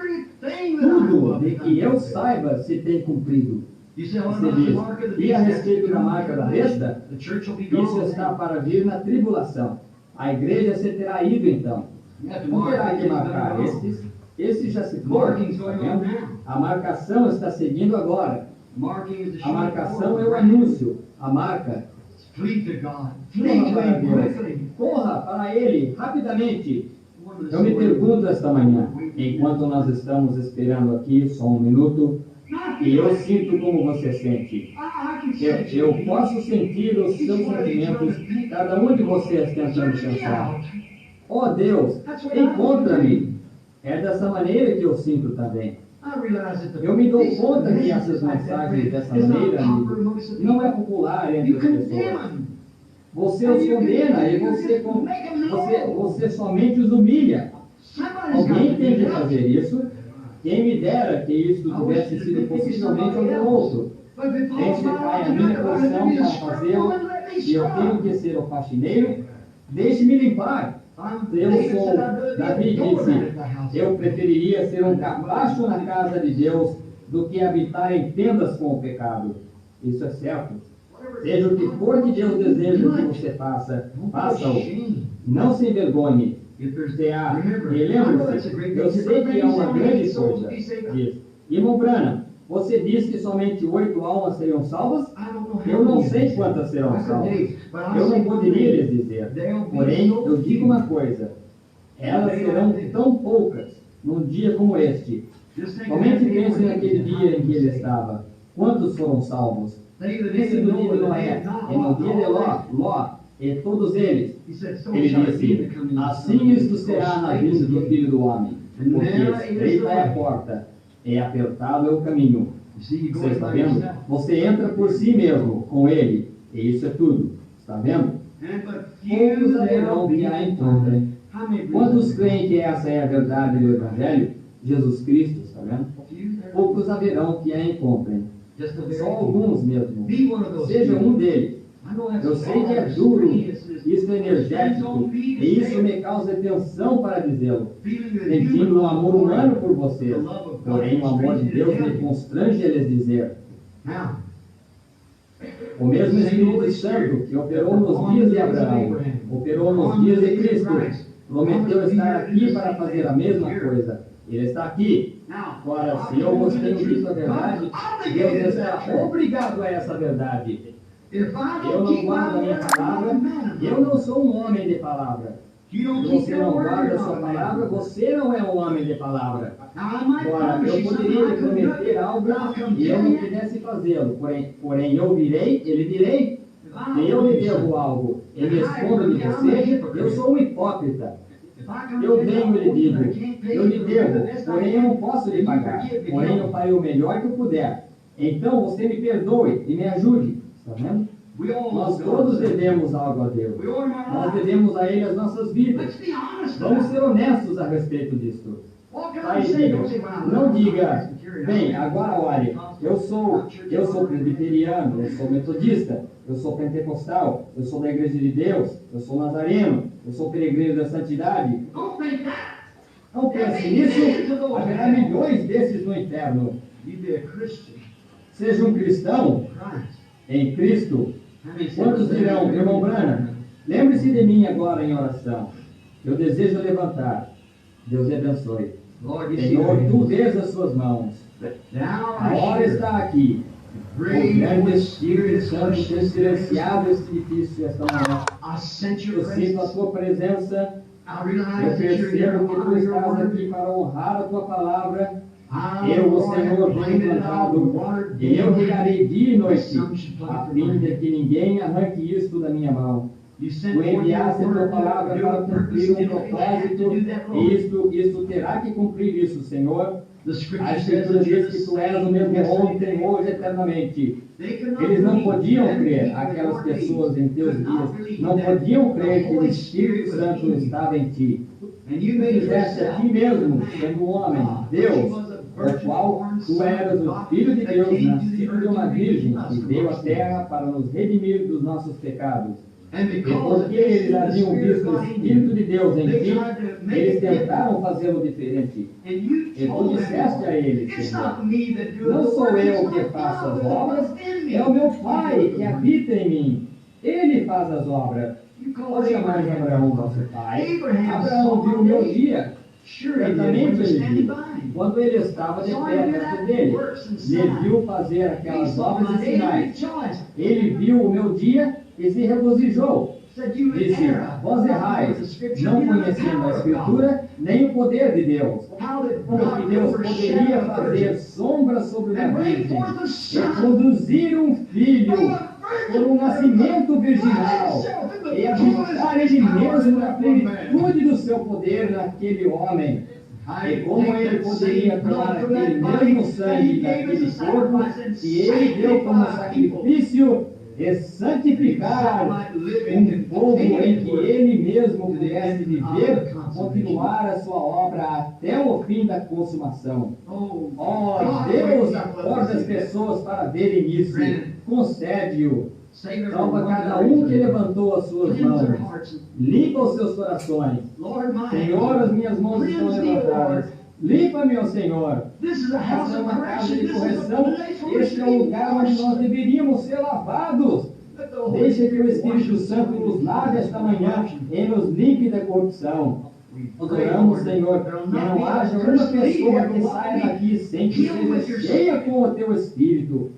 Tudo de que eu saiba se tem cumprido. Você diz, e a respeito da marca da besta, isso está para vir na tribulação. A igreja se terá ido então. Não terá que marcar estes já se foram, está vendo? A marcação está seguindo agora. A marcação é o anúncio. A marca. Corra para Deus. Corra para Ele, rapidamente. Eu me pergunto esta manhã, enquanto nós estamos esperando aqui, só um minuto, e eu sinto como você sente. Eu posso sentir os seus sentimentos, cada um de vocês tentando pensar. Oh Deus, encontra-me. É dessa maneira que eu sinto também. Eu me dou conta que essas mensagens dessa maneira, amigo, não é popular entre as pessoas. Você os condena e você somente os humilha. Alguém tem que fazer isso. Quem me dera que isso tivesse sido possivelmente algum outro. Este cai a minha posição para fazê-lo e eu tenho que ser o faxineiro. Deixe-me limpar. Eu sou, Davi disse, eu preferiria ser um capacho na casa de Deus do que habitar em tendas com o pecado. Isso é certo. Seja o que for que Deus deseja que você faça, faça-o. Não se envergonhe. E lembre-se, eu sei que é uma grande coisa. Diz. Irmão Branham, você disse que somente 8 almas seriam salvas? Eu não sei quantas serão salvas. Eu não poderia lhes dizer. Porém, eu digo uma coisa. Elas serão tão poucas num dia como este. Somente pense naquele dia em que ele estava. Quantos foram salvos? Pense no dia de Noé, e no dia de Ló, e todos eles. Ele disse, assim isto será na vinda do Filho do Homem. Porque estreita é a porta, e apertado é o caminho. Você está vendo? Você entra por si mesmo, com ele, e isso é tudo. Está vendo? Poucos haverão que a encontrem. Quantos creem que essa é a verdade do Evangelho? Jesus Cristo, está vendo? Poucos haverão que a encontrem. Só alguns mesmo. Seja um deles. Eu sei que é duro, isso é energético, e isso me causa tensão para dizê-lo. Sentindo um amor humano por vocês, porém o amor de Deus me constrange a lhes dizer. O mesmo Espírito Santo que operou nos dias de Abraão, operou nos dias de Cristo, prometeu estar aqui para fazer a mesma coisa. Ele está aqui. Ora, se eu vos tenho dito a verdade, Deus está obrigado a essa verdade. Eu não guardo a minha palavra, eu não sou um homem de palavra. Se você não guarda a sua palavra, você não é um homem de palavra. Ora, eu poderia lhe prometer algo e eu não quisesse fazê-lo, porém eu virei, ele direi, e eu lhe devo algo, ele responde de você, eu sou um hipócrita. Eu venho e lhe digo, eu lhe devo, porém eu não posso lhe pagar, porém eu farei o melhor que eu puder. Então você me perdoe e me ajude. Está vendo? Nós todos devemos algo a Deus. Nós devemos a Ele as nossas vidas. Vamos ser honestos a respeito disso. Aí diga, não diga, bem, agora olhe, eu sou presbiteriano, eu sou metodista, eu sou pentecostal, eu sou da Igreja de Deus, eu sou nazareno, eu sou peregrino da santidade. Não pense nisso, haverá milhões desses no inferno. Seja um cristão em Cristo. Quantos dirão, irmão Branham, lembre-se de mim agora em oração. Eu desejo levantar. Deus lhe abençoe. Senhor, tu vês as suas mãos. A hora está aqui. O grande Espírito Santo tem silenciado esse edifício esta manhã. Eu sinto a tua presença Eu percebo que tu estás aqui para honrar a tua palavra. Eu, o Senhor, venho plantado, e eu regarei dia e noite, a fim de que ninguém arranque isto da minha mão. Tu enviaste a tua palavra para cumprir um propósito, e isto terá que cumprir isso, Senhor. A Escritura diz que tu és o mesmo ontem, hoje, eternamente. Eles não podiam crer, aquelas pessoas em teus dias, não podiam crer que o Espírito Santo estava em ti. Tu fizeste a ti mesmo, sendo um homem, Deus, o qual tu eras o Filho de Deus, nascido de uma virgem, que veio à terra para nos redimir dos nossos pecados. E porque eles haviam visto o Espírito de Deus em ti, eles tentaram fazê-lo diferente. E tu disseste a eles, Senhor, não sou eu que faço as obras, é o meu Pai que habita em mim. Ele faz as obras. Vou chamar de Abraão, vosso pai. Abraão viu o meu dia. Certamente ele viu. Quando ele estava de pé perto dele, ele viu fazer aquelas obras e sinais. Ele viu o meu dia e se regozijou. Disse, vós errais, não conhecendo a Escritura, nem o poder de Deus. Como que Deus poderia fazer sombra sobre uma virgem e produzir um filho por um nascimento virginal e habitar ele mesmo na plenitude do seu poder naquele homem. E como ele poderia tomar aquele mesmo sangue daquele corpo que ele deu como sacrifício e santificar um povo em que ele mesmo pudesse viver, continuar a sua obra até o fim da consumação. Oh, Deus acorda as pessoas para verem isso. Concede-o. Salva cada um que levantou as suas mãos. Limpa os seus corações. Senhor, as minhas mãos estão levantadas. Limpa-me, ó Senhor. Essa é uma casa de correção. Este é o lugar onde nós deveríamos ser lavados. Deixa que o Espírito Santo nos lave esta manhã e nos limpe da corrupção. Oramos, Senhor, que não haja uma pessoa que saia daqui sem que seja cheia com o teu Espírito.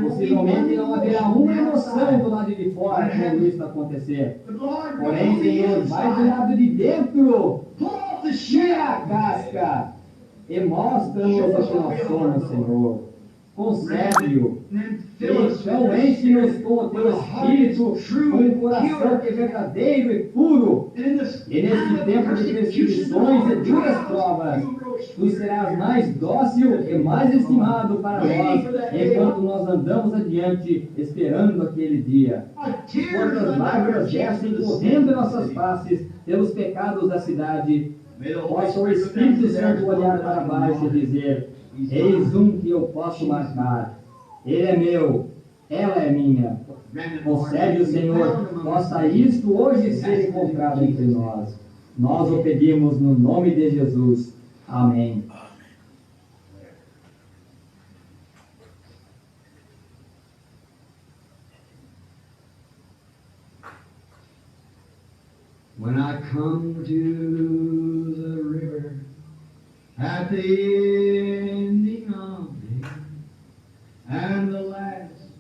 Possivelmente não haverá uma emoção do lado de fora quando isso acontecer. Porém, Senhor, vai do lado de dentro. Tira a casca e mostra-nos o que nós somos, Senhor. Concede-o. Então enche-nos com o teu Espírito, com um coração que é verdadeiro e puro. E neste tempo de perseguições e duras provas, tu serás mais dócil e mais estimado para nós, enquanto nós andamos adiante, esperando aquele dia. Quantas lágrimas descem correndo em nossas faces pelos pecados da cidade, possa o Espírito Santo olhar para baixo e dizer, eis um que eu posso marcar. Ele é meu, ela é minha. Concede o Senhor, possa isto hoje ser encontrado entre nós. Nós o pedimos no nome de Jesus. Amém. When I come to the river at the ending of day, and the last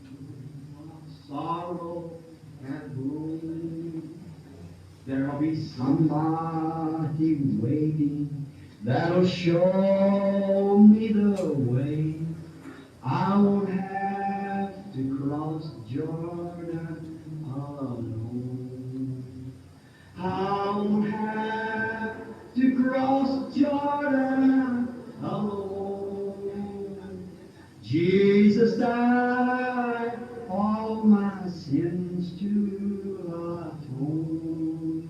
sorrow has blown, there'll be somebody waiting that'll show me the way. I won't have to cross Jordan alone. I won't have to cross Jordan alone. Jesus died all my sins to atone.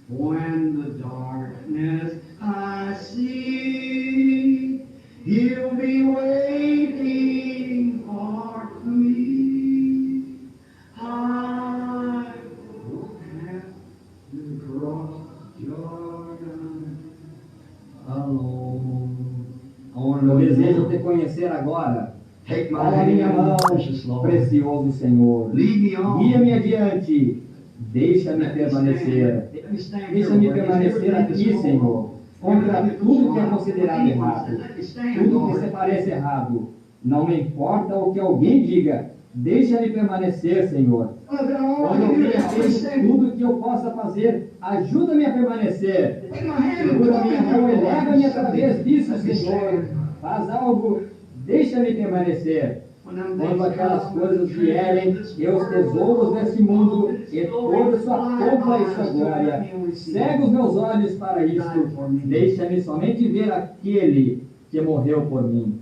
When the darkness I see, He'll be waiting for me. I won't have to cross Jordan alone. Eu desejo te conhecer agora. Toma minha mão, precioso Senhor. Guia-me adiante. Deixa-me permanecer. Deixa-me permanecer aqui, Senhor. Contra tudo que é considerado errado. Tudo que se parece errado. Não me importa o que alguém diga. Deixa-me permanecer, Senhor. Quando eu tenha feito tudo que eu possa fazer, ajuda-me a permanecer. Segura minha mão, eleva-me através disso, Senhor. Faz algo, deixa-me permanecer. Quando aquelas coisas vierem, e os tesouros desse mundo, e toda sua pompa e sua glória, cega os meus olhos para isto. Deixa-me somente ver aquele que morreu por mim.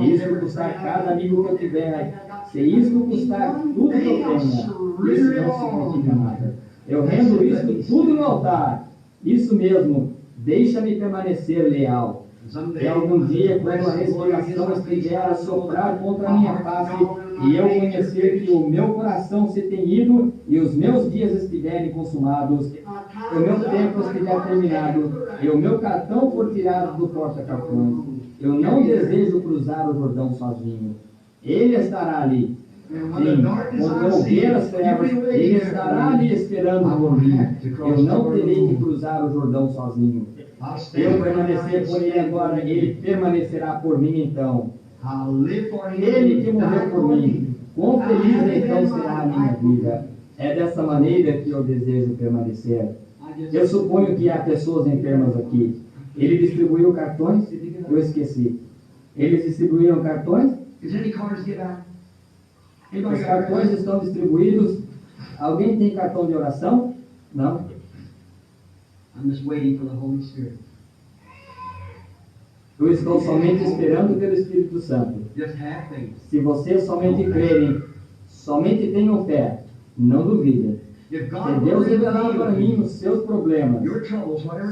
Isso custar cada amigo que eu tiver, se isso custar tudo que eu tenha, isso não significa nada. Eu rendo isso tudo no altar. Isso mesmo, deixa-me permanecer leal. E algum dia, quando a respiração estiver a soprar contra a minha face, e eu conhecer que o meu coração se tem ido, e os meus dias estiverem consumados, o meu tempo estiver terminado, e o meu cartão for tirado do porta-cartões, eu não desejo cruzar o Jordão sozinho. Ele estará ali. Sim, quando eu ver as trevas, ele estará ali esperando por mim. Eu não terei que cruzar o Jordão sozinho. Eu permanecer por ele agora, ele permanecerá por mim então. Ele que morreu por mim, quão feliz então será a minha vida. É dessa maneira que eu desejo permanecer. Eu suponho que há pessoas enfermas aqui. Ele distribuiu cartões? Eu esqueci. Eles distribuíram cartões? Os cartões estão distribuídos. Alguém tem cartão de oração? Não? I'm just waiting for the Holy Spirit. Eu estou somente esperando pelo Espírito Santo. Just have faith. Se vocês somente crerem, somente tenham fé, não duvidem. Se Deus revelar para mim os seus problemas,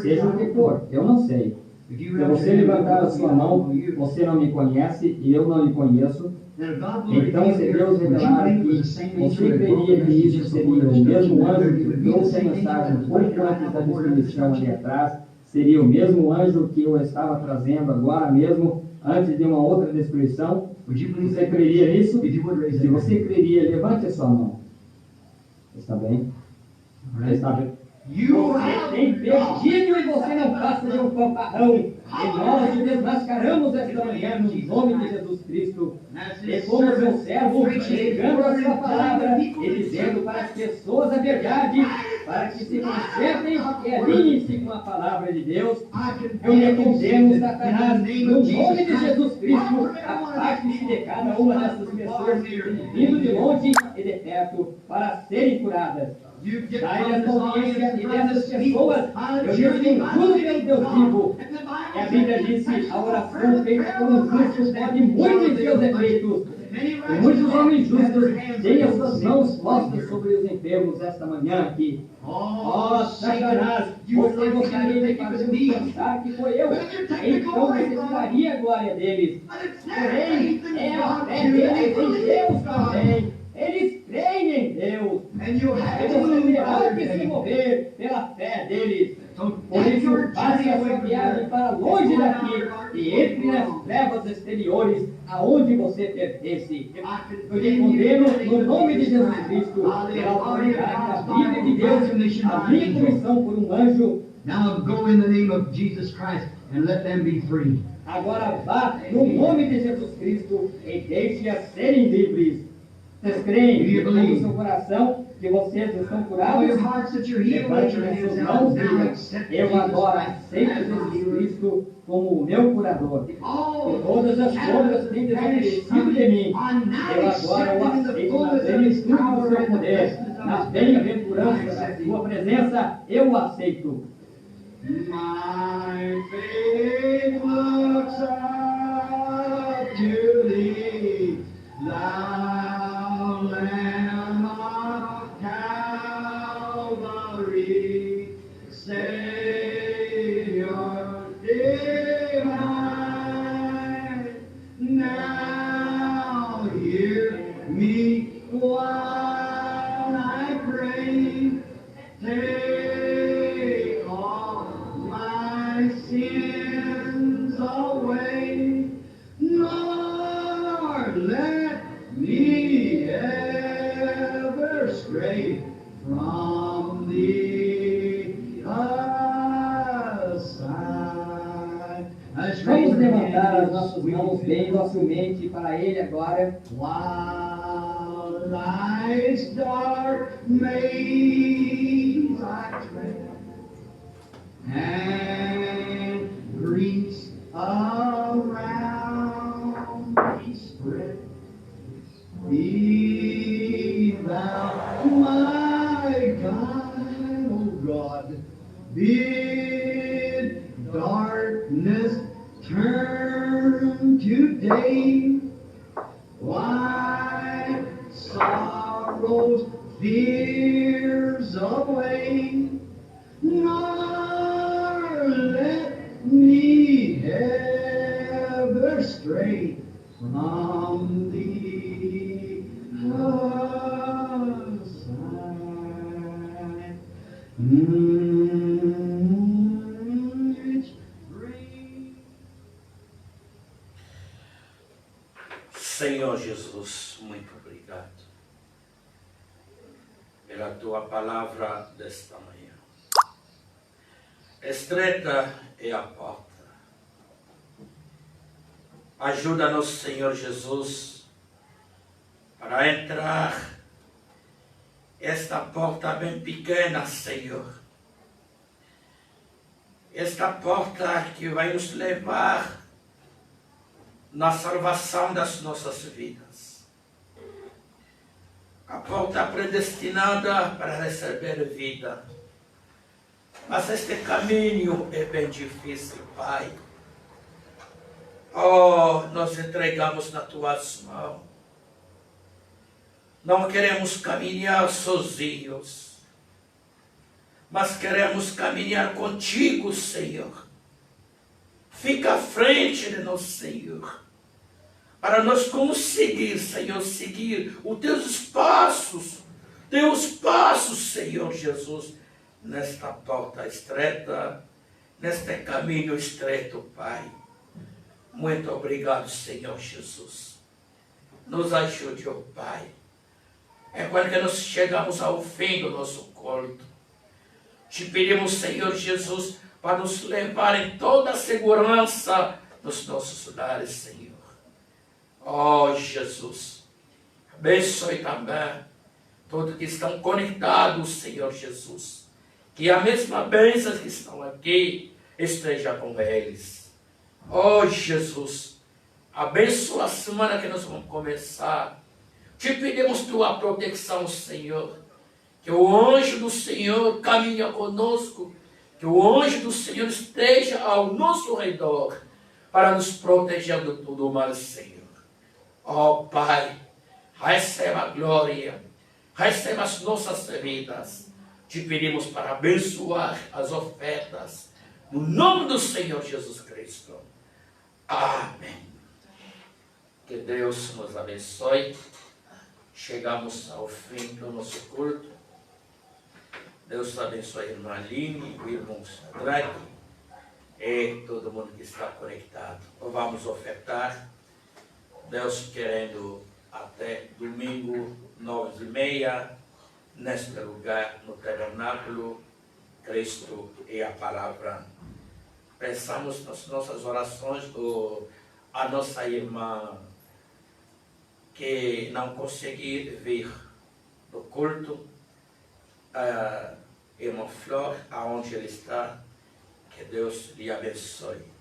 seja o que for, eu não sei. Se você levantar a sua mão, você não me conhece e eu não lhe conheço. Então, se Deus revelar que você creria que isso seria o mesmo anjo que trouxe a mensagem um pouco antes da descrição ali atrás, seria o mesmo anjo que eu estava trazendo agora mesmo, antes de uma outra descrição, você creria nisso? Se você creria, levante a sua mão. Está bem? Está bem? Você tem perdido e você não passa de um fanfarrão. E nós o desmascaramos esta manhã no nome de Jesus Cristo. E como seu servo, pregando a sua palavra e dizendo para as pessoas a verdade, para que se consertem e alinhem-se com a palavra de Deus, eu recomendo, Satanás, no nome de Jesus Cristo, aparte-se de cada uma dessas pessoas que têm vindo de longe e de perto para serem curadas. Sai dessa audiência e dessas pessoas, eu lhes conjuro pelo Deus vivo. E a Bíblia disse, a oração feita por um justo pode muito em seus efeitos. E muitos homens justos têm as suas mãos postas sobre os enfermos esta manhã aqui. Oh, Satanás, você gostaria de fazer-me pensar que foi eu, então você tiraria a glória deles. Porém, é a fé deles em Deus também. Eles creem em Deus. E você terá que se mover pela fé deles. Por isso, passe a sua viagem para longe daqui e entre nas trevas exteriores aonde você pertence. Eu lhe condeno no nome de Jesus Cristo, pela autoridade da Bíblia de Deus, a minha comissão por um anjo. Now go in the name of Jesus Christ and let them be free. Agora vá no nome de Jesus Cristo e deixe-as serem livres. Vocês creem de todo o seu coração que vocês estão curados? Levante as suas mãos e digam, eu agora aceito Jesus Cristo como o meu curador. E todas as coisas têm desaparecido de mim. Eu agora o aceito na plenitude do seu poder, na bem-aventurança da sua presença, eu o aceito. My faith looks up to thee, thou Lamb of Calvary, Savior divine. Now hear me while I pray. Take all my sins away, nor let me ever stray from thee aside. Vamos levantar as nossas mãos bem docilmente para Ele agora. While life's dark maze I tread, and griefs around me spread. Be thou my guide, O God. Bid darkness turn to day. Wipe sorrows, fears away. Nor let me ever stray from thee aside. Which bring Senhor Jesus, muito obrigado pela tua palavra desta manhã. Estreita é a porta. Ajuda-nos, Senhor Jesus, para entrar esta porta bem pequena, Senhor. Esta porta que vai nos levar na salvação das nossas vidas. A porta predestinada para receber vida. Mas este caminho é bem difícil, Pai. Oh, nós entregamos nas tuas mãos. Não queremos caminhar sozinhos, mas queremos caminhar contigo, Senhor. Fica à frente de nós, Senhor, para nós conseguir, Senhor, seguir os teus passos, Senhor Jesus, nesta porta estreita, neste caminho estreito, Pai. Muito obrigado, Senhor Jesus. Nos ajude, ó Pai. É quando que nós chegamos ao fim do nosso culto. Te pedimos, Senhor Jesus, para nos levar em toda a segurança nos nossos lares, Senhor. Oh, Jesus, abençoe também todos que estão conectados, Senhor Jesus. Que a mesma bênção que estão aqui esteja com eles. Oh, Jesus, abençoa a semana que nós vamos começar. Te pedimos tua proteção, Senhor. Que o anjo do Senhor caminhe conosco. Que o anjo do Senhor esteja ao nosso redor para nos proteger de todo o mal, Senhor. Oh, Pai, receba a glória, receba as nossas vidas. Te pedimos para abençoar as ofertas, no nome do Senhor Jesus Cristo. Amém. Que Deus nos abençoe. Chegamos ao fim do nosso culto. Deus abençoe a irmã Aline, o irmão Sadraque e todo mundo que está conectado. Vamos ofertar. Deus querendo, até domingo, 9h30, neste lugar, no tabernáculo, Cristo e a palavra. Pensamos nas nossas orações, a nossa irmã que não conseguiu vir no culto, irmã Flor, aonde ele está, que Deus lhe abençoe.